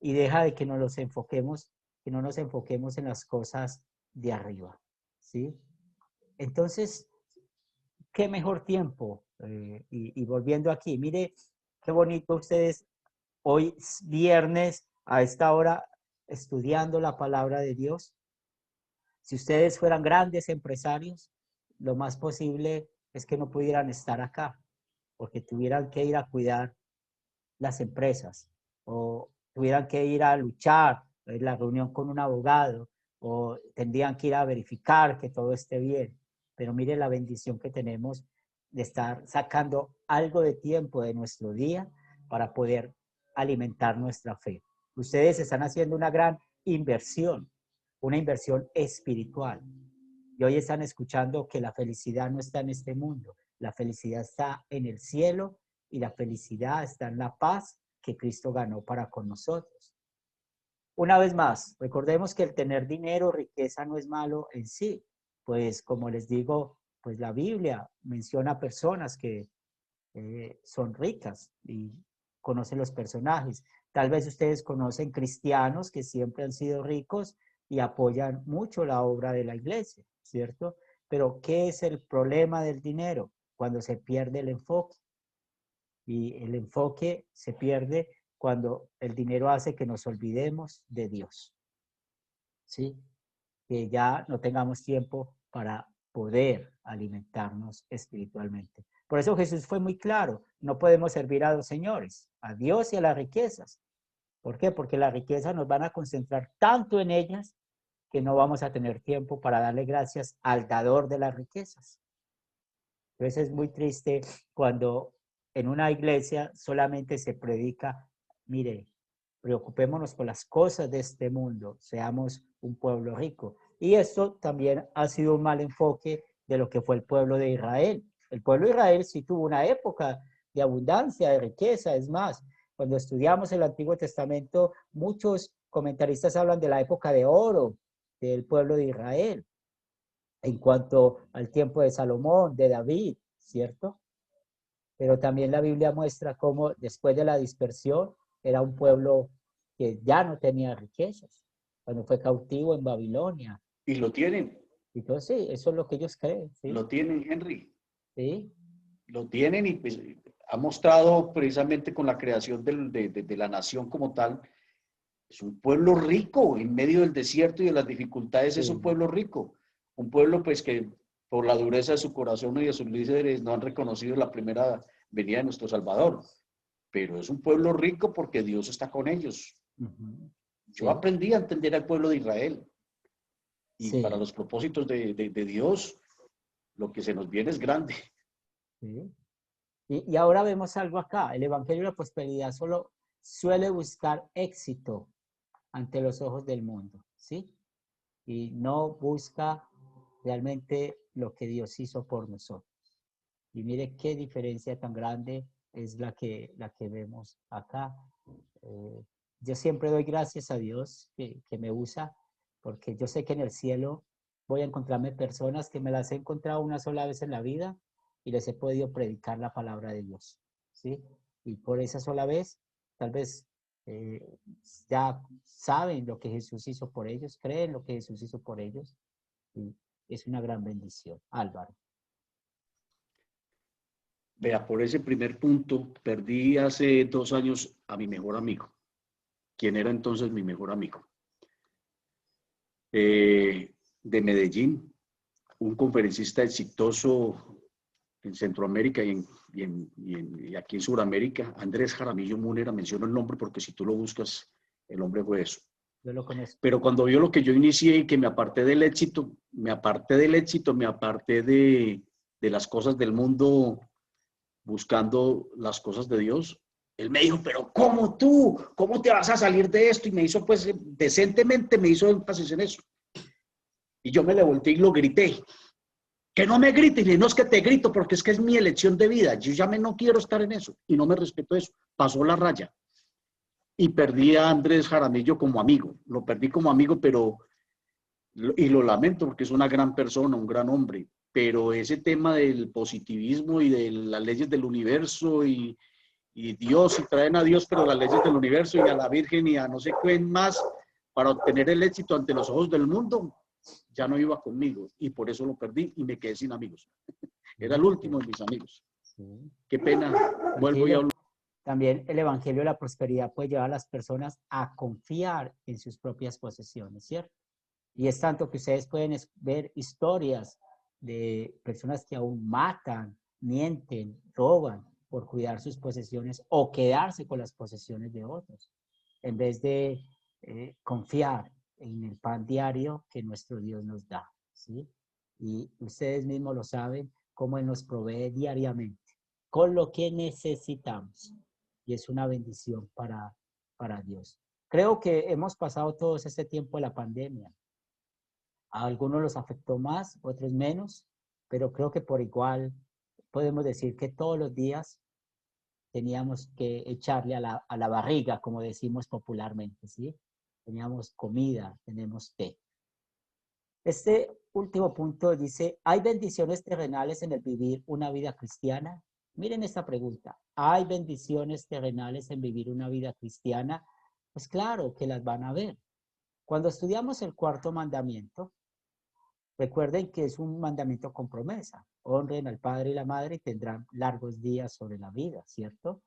y deja de que no nos enfoquemos en las cosas de arriba, ¿sí? Entonces, ¿qué mejor tiempo? Y volviendo aquí, mire qué bonito ustedes hoy viernes a esta hora estudiando la palabra de Dios. Si ustedes fueran grandes empresarios, lo más posible es que no pudieran estar acá, porque tuvieran que ir a cuidar las empresas o tuvieran que ir a luchar en la reunión con un abogado o tendrían que ir a verificar que todo esté bien. Pero mire la bendición que tenemos de estar sacando algo de tiempo de nuestro día para poder alimentar nuestra fe. Ustedes están haciendo una gran inversión, una inversión espiritual. Y hoy están escuchando que la felicidad no está en este mundo, la felicidad está en el cielo y la felicidad está en la paz que Cristo ganó para con nosotros. Una vez más, recordemos que el tener dinero, riqueza no es malo en sí, pues como les digo, pues la Biblia menciona personas que son ricas y conocen los personajes. Tal vez ustedes conocen cristianos que siempre han sido ricos y apoyan mucho la obra de la iglesia, ¿cierto? Pero ¿qué es el problema del dinero? Cuando se pierde el enfoque. Y el enfoque se pierde cuando el dinero hace que nos olvidemos de Dios, ¿sí? Que ya no tengamos tiempo para poder alimentarnos espiritualmente. Por eso Jesús fue muy claro, no podemos servir a dos señores, a Dios y a las riquezas. ¿Por qué? Porque las riquezas nos van a concentrar tanto en ellas que no vamos a tener tiempo para darle gracias al dador de las riquezas. Entonces es muy triste cuando en una iglesia solamente se predica, mire, preocupémonos por las cosas de este mundo, seamos un pueblo rico. Y esto también ha sido un mal enfoque de lo que fue el pueblo de Israel. El pueblo de Israel sí tuvo una época de abundancia, de riqueza. Es más, cuando estudiamos el Antiguo Testamento, muchos comentaristas hablan de la época de oro del pueblo de Israel, en cuanto al tiempo de Salomón, de David, ¿cierto? Pero también la Biblia muestra cómo después de la dispersión era un pueblo que ya no tenía riquezas, cuando fue cautivo en Babilonia. Y lo tienen. Entonces, sí, eso es lo que ellos creen, ¿sí? Lo tienen, Henry. Sí. Lo tienen y pues ha mostrado precisamente con la creación de la nación como tal. Es un pueblo rico en medio del desierto y de las dificultades, Sí. es un pueblo rico. Un pueblo pues que por la dureza de su corazón y de sus líderes no han reconocido la primera venida de nuestro Salvador. Pero es un pueblo rico porque Dios está con ellos. Yo aprendí a entender al pueblo de Israel. Y para los propósitos de Dios, lo que se nos viene es grande. Sí. Y ahora vemos algo acá. El Evangelio de la Prosperidad solo suele buscar éxito ante los ojos del mundo, ¿sí? Y no busca realmente lo que Dios hizo por nosotros. Y mire qué diferencia tan grande es la que vemos acá. Yo siempre doy gracias a Dios que me usa, porque yo sé que en el cielo voy a encontrarme personas que me las he encontrado una sola vez en la vida y les he podido predicar la palabra de Dios, ¿sí? Y por esa sola vez, tal vez ya saben lo que Jesús hizo por ellos, creen lo que Jesús hizo por ellos, y es una gran bendición. Álvaro. Vea, por ese primer punto, perdí hace 2 años a mi mejor amigo. ¿Quién era entonces mi mejor amigo? De Medellín, un conferencista exitoso en Centroamérica y aquí en Sudamérica, Andrés Jaramillo Múnera, menciono el nombre porque si tú lo buscas, el hombre fue eso. Yo lo conozco. Pero cuando vio lo que yo inicié y que me aparté del éxito, me aparté de las cosas del mundo, buscando las cosas de Dios, él me dijo, pero ¿cómo tú? ¿Cómo te vas a salir de esto? Y me hizo, pues, decentemente me hizo énfasis en eso. Y yo me le volteé y lo grité. Que no me grites, y no es que te grito, porque es que es mi elección de vida. Yo ya no quiero estar en eso, y no me respeto eso. Pasó la raya. Y perdí a Andrés Jaramillo como amigo. Lo perdí como amigo, y lo lamento porque es una gran persona, un gran hombre. Pero ese tema del positivismo y de las leyes del universo y Dios, y traen a Dios, pero las leyes del universo y a la Virgen y a no sé quién más para obtener el éxito ante los ojos del mundo, ya no iba conmigo y por eso lo perdí y me quedé sin amigos. Era el último de mis amigos. Qué pena, vuelvo y hablo. También el Evangelio de la Prosperidad puede llevar a las personas a confiar en sus propias posesiones, ¿cierto? Y es tanto que ustedes pueden ver historias de personas que aún matan, mienten, roban por cuidar sus posesiones o quedarse con las posesiones de otros. en vez de confiar en el pan diario que nuestro Dios nos da, ¿sí? Y ustedes mismos lo saben, cómo Él nos provee diariamente con lo que necesitamos. Y es una bendición para Dios. Creo que hemos pasado todo este tiempo de la pandemia. A algunos los afectó más, otros menos, pero creo que por igual podemos decir que todos los días teníamos que echarle a la barriga, como decimos popularmente, ¿sí? Teníamos comida, tenemos té. Este último punto dice, ¿hay bendiciones terrenales en el vivir una vida cristiana? Miren esta pregunta, ¿hay bendiciones terrenales en vivir una vida cristiana? Pues claro que las van a ver. Cuando estudiamos el cuarto mandamiento, recuerden que es un mandamiento con promesa. Honren al padre y la madre y tendrán largos días sobre la vida, ¿cierto?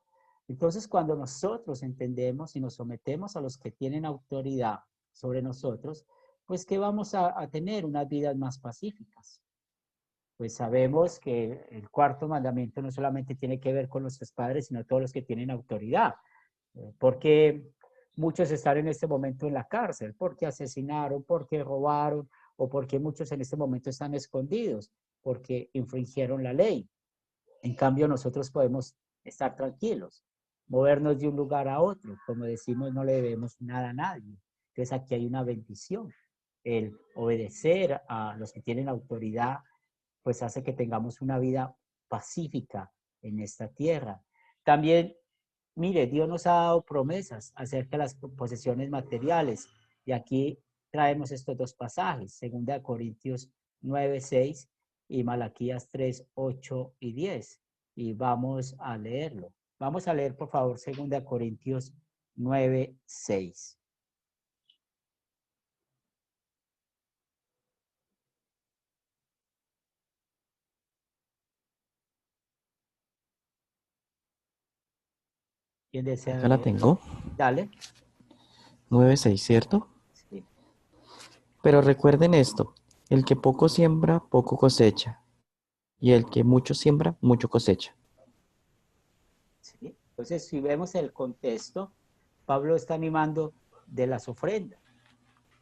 Entonces, cuando nosotros entendemos y nos sometemos a los que tienen autoridad sobre nosotros, pues que vamos a tener unas vidas más pacíficas. Pues sabemos que el cuarto mandamiento no solamente tiene que ver con nuestros padres, sino todos los que tienen autoridad. Porque muchos están en este momento en la cárcel, porque asesinaron, porque robaron, o porque muchos en este momento están escondidos, porque infringieron la ley. En cambio, nosotros podemos estar tranquilos, movernos de un lugar a otro. Como decimos, no le debemos nada a nadie. Entonces aquí hay una bendición. El obedecer a los que tienen autoridad, pues hace que tengamos una vida pacífica en esta tierra. También, mire, Dios nos ha dado promesas acerca de las posesiones materiales. Y aquí traemos estos dos pasajes, 2 Corintios 9, 6 y Malaquías 3, 8 y 10. Y vamos a leerlo. Vamos a leer, por favor, 2 Corintios 9, 6. ¿Quién desea Acá la leer? tengo. Dale. 9:6, ¿cierto? Sí. Pero recuerden esto, el que poco siembra, poco cosecha, y el que mucho siembra, mucho cosecha. ¿Sí? Entonces, si vemos el contexto, Pablo está animando de las ofrendas.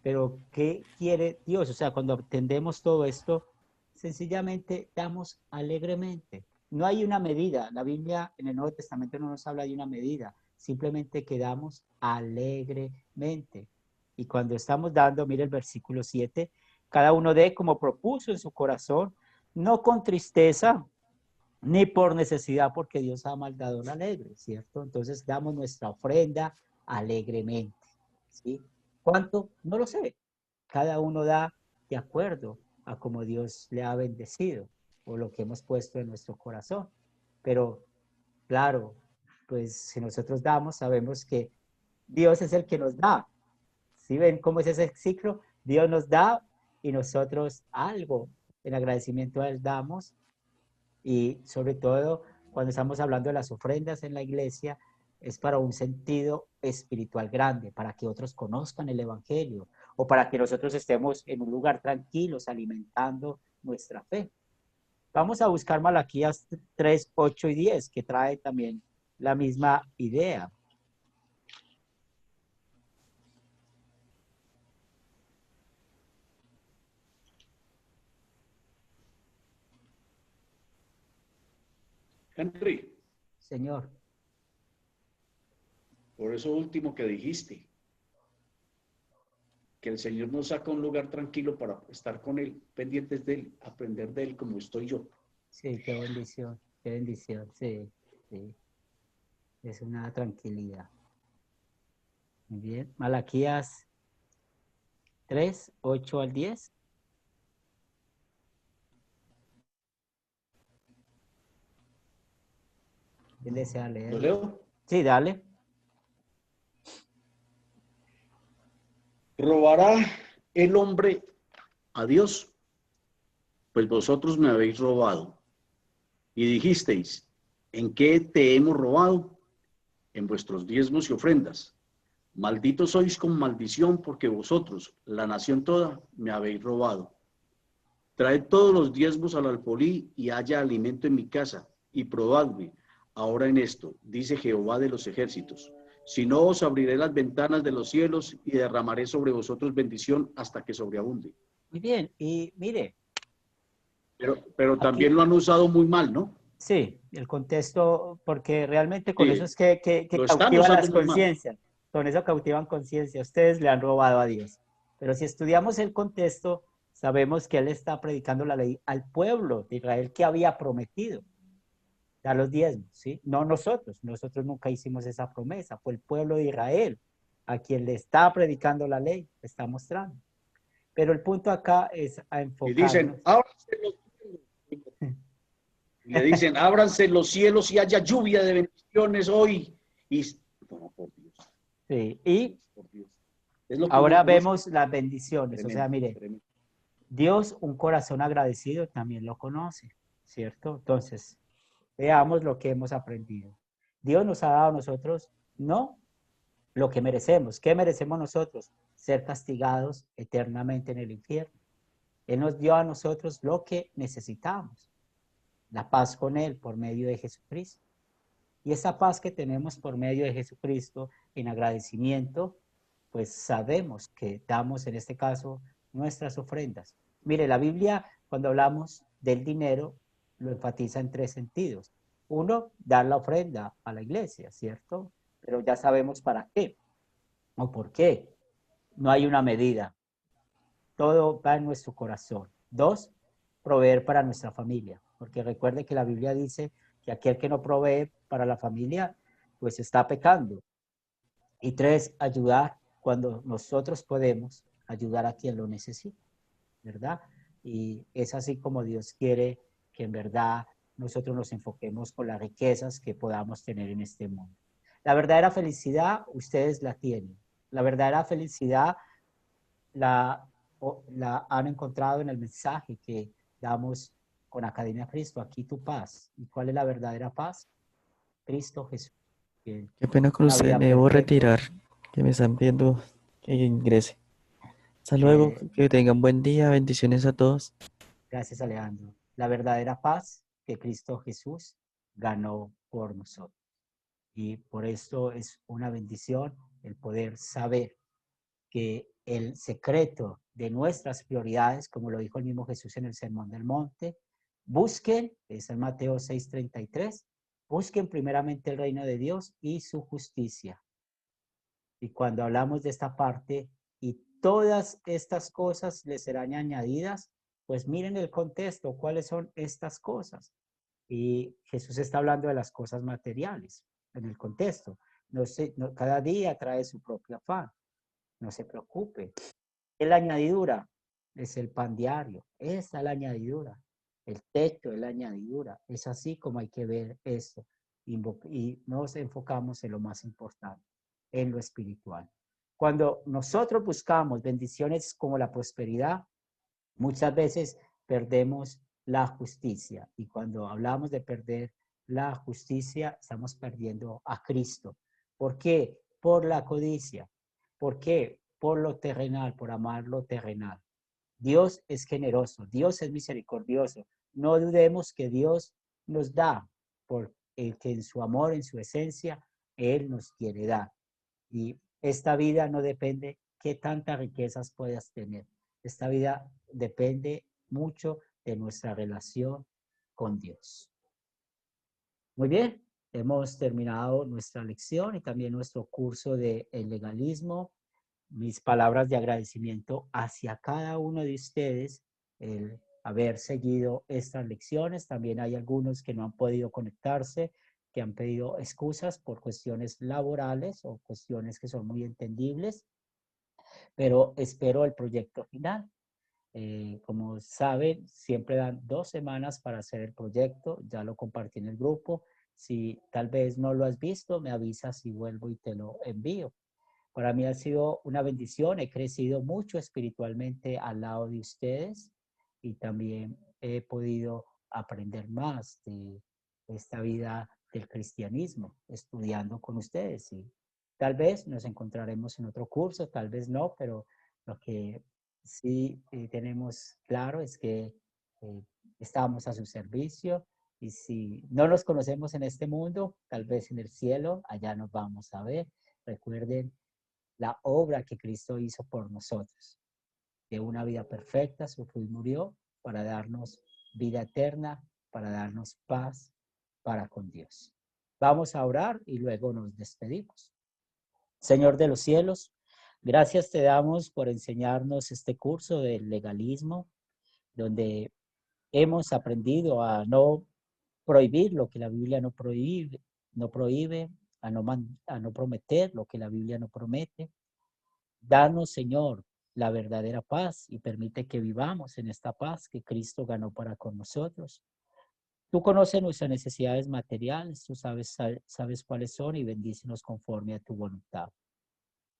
Pero, ¿qué quiere Dios? O sea, cuando entendemos todo esto, sencillamente damos alegremente. No hay una medida. La Biblia en el Nuevo Testamento no nos habla de una medida. Simplemente que damos alegremente. Y cuando estamos dando, mire el versículo 7, cada uno dé como propuso en su corazón, no con tristeza, ni por necesidad, porque Dios ama al dador alegre, ¿cierto? Entonces damos nuestra ofrenda alegremente, ¿sí? ¿Cuánto? No lo sé. Cada uno da de acuerdo a como Dios le ha bendecido o lo que hemos puesto en nuestro corazón. Pero, claro, pues si nosotros damos, sabemos que Dios es el que nos da. ¿Sí ven cómo es ese ciclo? Dios nos da y nosotros algo en agradecimiento a Él damos. Y sobre todo, cuando estamos hablando de las ofrendas en la iglesia, es para un sentido espiritual grande, para que otros conozcan el Evangelio o para que nosotros estemos en un lugar tranquilos alimentando nuestra fe. Vamos a buscar Malaquías 3, 8 y 10, que trae también la misma idea. Henry, Señor. por eso último que dijiste, que el Señor nos saca a un lugar tranquilo para estar con Él, pendientes de Él, aprender de Él como estoy yo. Sí, qué bendición, sí, sí. Es una tranquilidad. Muy bien, Malaquías 3, 8 al 10. ¿Quién desea ¿Lo leerlo? leo? Sí, dale. ¿Robará el hombre a Dios? Pues vosotros me habéis robado. Y dijisteis, ¿en qué te hemos robado? En vuestros diezmos y ofrendas. Malditos sois con maldición, porque vosotros, la nación toda, me habéis robado. Traed todos los diezmos al alfolí y haya alimento en mi casa, y probadme ahora en esto, dice Jehová de los ejércitos, Si no, os abriré las ventanas de los cielos y derramaré sobre vosotros bendición hasta que sobreabunde. Muy bien, y mire, Pero aquí, también lo han usado muy mal, ¿no? sí, el contexto, porque realmente con eso Sí, es que lo están cautivan usando las muy mal. conciencias, con eso cautivan conciencia, ustedes le han robado a Dios. Pero si estudiamos el contexto, sabemos que Él está predicando la ley al pueblo de Israel que había prometido dar los diezmos, ¿sí? No nosotros nunca hicimos esa promesa, fue el pueblo de Israel a quien le está predicando la ley, le está mostrando. Pero el punto acá es a Y enfocarnos. dicen, ábranse los cielos. Y le dicen, ábranse los cielos y haya lluvia de bendiciones hoy. Y, no, por Dios, Sí, y por Dios. Es lo que ahora uno conoce. vemos las bendiciones. Tremendo, O sea, mire, tremendo. Dios, un corazón agradecido, también lo conoce, ¿cierto? Entonces, veamos lo que hemos aprendido. Dios nos ha dado a nosotros, no lo que merecemos. ¿Qué merecemos nosotros? Ser castigados eternamente en el infierno. Él nos dio a nosotros lo que necesitamos, la paz con Él por medio de Jesucristo. Y esa paz que tenemos por medio de Jesucristo en agradecimiento, pues sabemos que damos en este caso nuestras ofrendas. Mire, la Biblia, cuando hablamos del dinero, lo enfatiza en tres sentidos. Uno, dar la ofrenda a la iglesia, ¿cierto? Pero ya sabemos para qué o por qué. No hay una medida. Todo va en nuestro corazón. Dos, proveer para nuestra familia. Porque recuerde que la Biblia dice que aquel que no provee para la familia, pues está pecando. Y tres, ayudar cuando nosotros podemos ayudar a quien lo necesita, ¿verdad? Y es así como Dios quiere que en verdad nosotros nos enfoquemos con las riquezas que podamos tener en este mundo. La verdadera felicidad, ustedes la tienen. La verdadera felicidad la han encontrado en el mensaje que damos con Academia Cristo. Aquí tu paz. ¿Y cuál es la verdadera paz? Cristo Jesús. Qué pena con Una ustedes, vida me debo perfecta. retirar, que me están viendo que ingrese. Hasta luego, que tengan buen día, bendiciones a todos. Gracias, Alejandro. La verdadera paz que Cristo Jesús ganó por nosotros. Y por esto es una bendición el poder saber que el secreto de nuestras prioridades, como lo dijo el mismo Jesús en el Sermón del Monte, busquen, es en Mateo 6:33, busquen primeramente el reino de Dios y su justicia. Y cuando hablamos de esta parte, y todas estas cosas les serán añadidas, pues miren el contexto, cuáles son estas cosas. Y Jesús está hablando de las cosas materiales en el contexto. Cada día trae su propio afán. No se preocupe. ¿Qué es la añadidura? Es el pan diario. Esa es la añadidura. El techo es la añadidura. Es así como hay que ver esto. Y nos enfocamos en lo más importante, en lo espiritual. Cuando nosotros buscamos bendiciones como la prosperidad, muchas veces perdemos la justicia. Y cuando hablamos de perder la justicia, estamos perdiendo a Cristo. ¿Por qué? Por la codicia. ¿Por qué? Por lo terrenal, por amar lo terrenal. Dios es generoso, Dios es misericordioso. No dudemos que Dios nos da, porque en su amor, en su esencia, Él nos quiere dar. Y esta vida no depende qué tantas riquezas puedas tener. Esta vida depende mucho de nuestra relación con Dios. Muy bien, hemos terminado nuestra lección y también nuestro curso de el legalismo. Mis palabras de agradecimiento hacia cada uno de ustedes, el haber seguido estas lecciones. También hay algunos que no han podido conectarse, que han pedido excusas por cuestiones laborales o cuestiones que son muy entendibles, pero espero el proyecto final. Como saben, siempre dan 2 semanas para hacer el proyecto. Ya lo compartí en el grupo. Si tal vez no lo has visto, me avisas y vuelvo y te lo envío. Para mí ha sido una bendición. He crecido mucho espiritualmente al lado de ustedes y también he podido aprender más de esta vida del cristianismo, estudiando con ustedes. Y tal vez nos encontraremos en otro curso, tal vez no, pero lo que sí tenemos claro es que estamos a su servicio y si no nos conocemos en este mundo, tal vez en el cielo, allá nos vamos a ver recuerden la obra que Cristo hizo por nosotros. De una vida perfecta, sufrió y murió para darnos vida eterna, para darnos paz para con Dios. Vamos a orar y luego nos despedimos. Señor de los cielos, gracias te damos por enseñarnos este curso del legalismo, donde hemos aprendido a no prohibir lo que la Biblia no prohíbe, a no prometer lo que la Biblia no promete. Danos, Señor, la verdadera paz y permite que vivamos en esta paz que Cristo ganó para con nosotros. Tú conoces nuestras necesidades materiales, tú sabes cuáles son y bendícenos conforme a tu voluntad.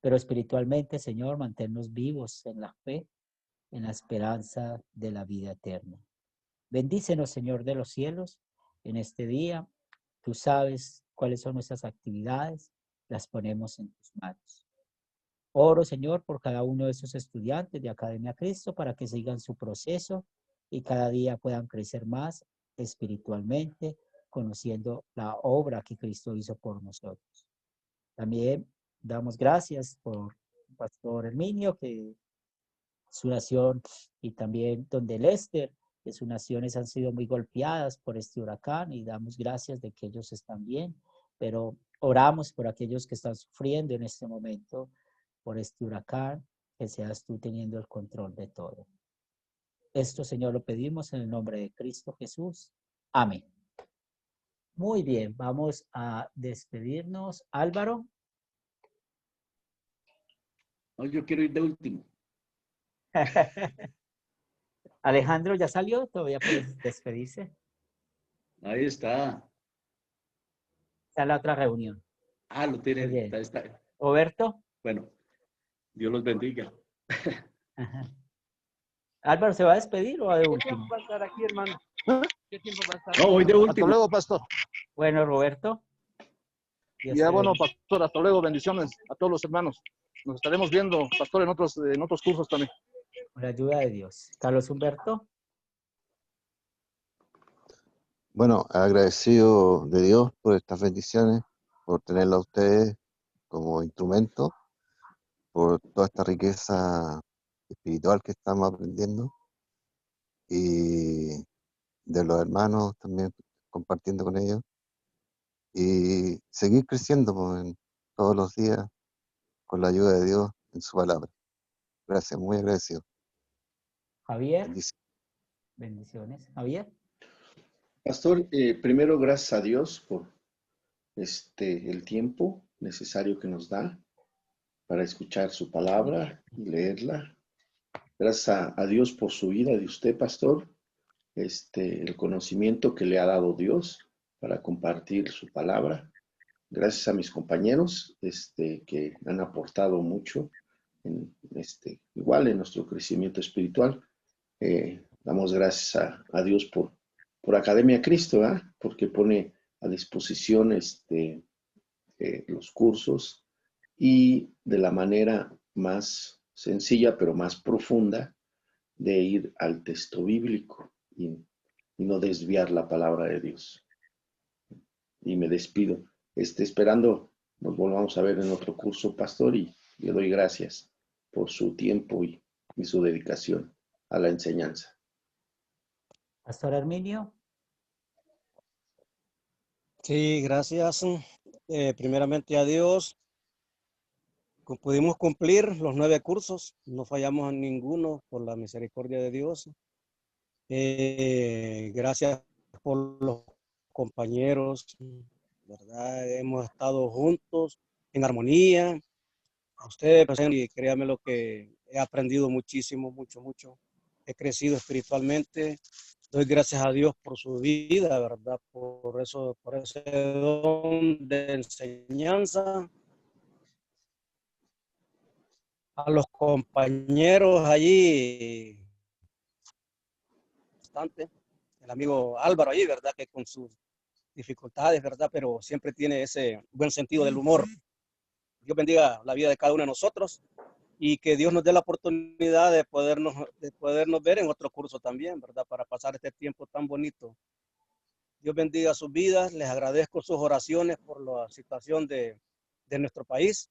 Pero espiritualmente, Señor, manténnos vivos en la fe, en la esperanza de la vida eterna. Bendícenos, Señor de los cielos, en este día. Tú sabes cuáles son nuestras actividades, las ponemos en tus manos. Oro, Señor, por cada uno de esos estudiantes de Academia Cristo para que sigan su proceso y cada día puedan crecer más espiritualmente, conociendo la obra que Cristo hizo por nosotros. También damos gracias por el pastor Herminio, que su nación y también donde Lester, que sus naciones han sido muy golpeadas por este huracán y damos gracias de que ellos están bien, pero oramos por aquellos que están sufriendo en este momento por este huracán, que seas tú teniendo el control de todo. Esto, Señor, lo pedimos en el nombre de Cristo Jesús. Amén. Muy bien, vamos a despedirnos. Álvaro. No, yo quiero ir de último. Alejandro, ¿ya salió? ¿Todavía puedes despedirse? Ahí está. Está en la otra reunión. Ah, lo tiene. Muy bien. Está. Roberto. Bueno, Dios los bendiga. Ajá. Álvaro, ¿se va a despedir o va de último? ¿Qué tiempo va a estar aquí, hermano? ¿Qué tiempo va a estar? No, voy de Hasta último. luego, pastor. Bueno, Roberto. Ya bueno, pastor, hasta luego. Bendiciones a todos los hermanos. Nos estaremos viendo, pastor, en otros cursos también. Con la ayuda de Dios. Carlos Humberto. Bueno, agradecido de Dios por estas bendiciones, por tenerla a ustedes como instrumento, por toda esta riqueza espiritual que estamos aprendiendo y de los hermanos también compartiendo con ellos y seguir creciendo pues, todos los días con la ayuda de Dios en su palabra. Gracias, muy agradecido. Javier. Bendiciones. Bendiciones. Javier. Pastor, primero gracias a Dios por el tiempo necesario que nos da para escuchar su palabra y leerla. Gracias a Dios por su vida de usted, pastor, el conocimiento que le ha dado Dios para compartir su palabra. Gracias a mis compañeros que han aportado mucho igual en nuestro crecimiento espiritual. Damos gracias a Dios por Academia Cristo, porque pone a disposición los cursos y de la manera más sencilla pero más profunda de ir al texto bíblico y no desviar la palabra de Dios. Y me despido, esperando nos volvamos a ver en otro curso, pastor, y le doy gracias por su tiempo y su dedicación a la enseñanza. Pastor Herminio. Sí, gracias. Primeramente a Dios. Pudimos cumplir los 9 cursos, no fallamos en ninguno por la misericordia de Dios. Gracias por los compañeros, ¿verdad? Hemos estado juntos en armonía. A ustedes, y créanme lo que he aprendido muchísimo, mucho. He crecido espiritualmente. Doy gracias a Dios por su vida, ¿verdad? Por ese don de enseñanza. A los compañeros allí, bastante, el amigo Álvaro allí, ¿verdad? Que con sus dificultades, ¿verdad? Pero siempre tiene ese buen sentido del humor. Dios bendiga la vida de cada uno de nosotros y que Dios nos dé la oportunidad de podernos ver en otro curso también, ¿verdad? Para pasar este tiempo tan bonito. Dios bendiga sus vidas, les agradezco sus oraciones por la situación de de nuestro país.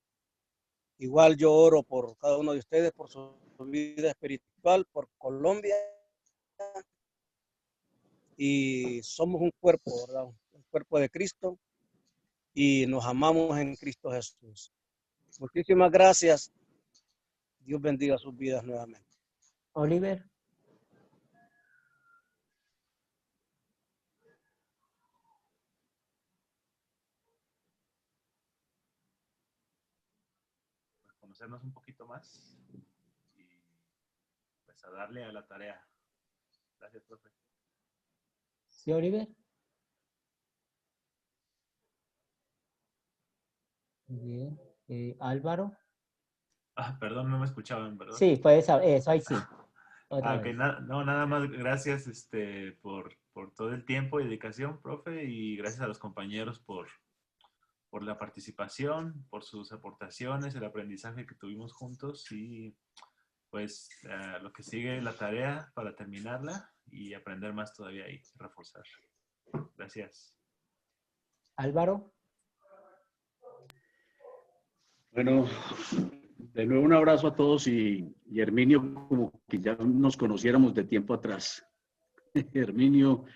Igual yo oro por cada uno de ustedes, por su vida espiritual, por Colombia. Y somos un cuerpo, ¿verdad? Un cuerpo de Cristo y nos amamos en Cristo Jesús. Muchísimas gracias. Dios bendiga sus vidas nuevamente. Oliver. Conocernos un poquito más y pues a darle a la tarea. Gracias, profe. ¿Sí, Oliver? Bien. Álvaro. Perdón, no me escuchaban, ¿verdad? Sí, puedes saber. Eso, ahí sí. Otra Ok, vez. no, nada más gracias por todo el tiempo y dedicación, profe, y gracias a los compañeros por la participación, por sus aportaciones, el aprendizaje que tuvimos juntos y pues lo que sigue la tarea para terminarla y aprender más todavía y reforzar. Gracias. Álvaro. Bueno, de nuevo un abrazo a todos y Herminio, como que ya nos conociéramos de tiempo atrás. Herminio,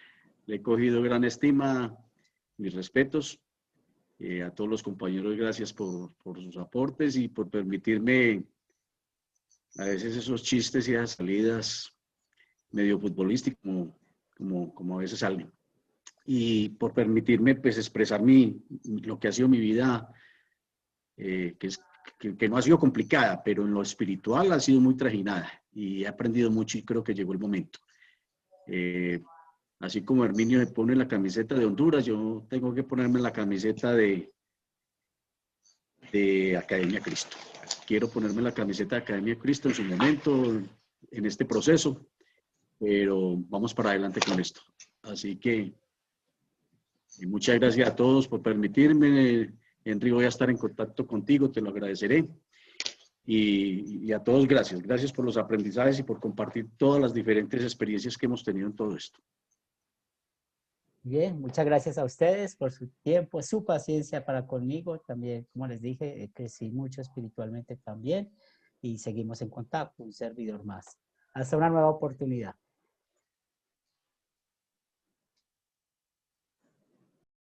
le he cogido gran estima, mis respetos. A todos los compañeros, gracias por sus aportes y por permitirme a veces esos chistes y esas salidas medio futbolísticas como a veces salen. Y por permitirme pues expresar lo que ha sido mi vida, que no ha sido complicada, pero en lo espiritual ha sido muy trajinada y he aprendido mucho y creo que llegó el momento. Así como Herminio se pone la camiseta de Honduras, yo tengo que ponerme la camiseta de Academia Cristo. Quiero ponerme la camiseta de Academia Cristo en su momento, en este proceso, pero vamos para adelante con esto. Así que muchas gracias a todos por permitirme. Henry, voy a estar en contacto contigo, te lo agradeceré. Y a todos gracias. Gracias por los aprendizajes y por compartir todas las diferentes experiencias que hemos tenido en todo esto. Bien, muchas gracias a ustedes por su tiempo, su paciencia para conmigo. También, como les dije, crecí mucho espiritualmente también y seguimos en contacto, un servidor más. Hasta una nueva oportunidad.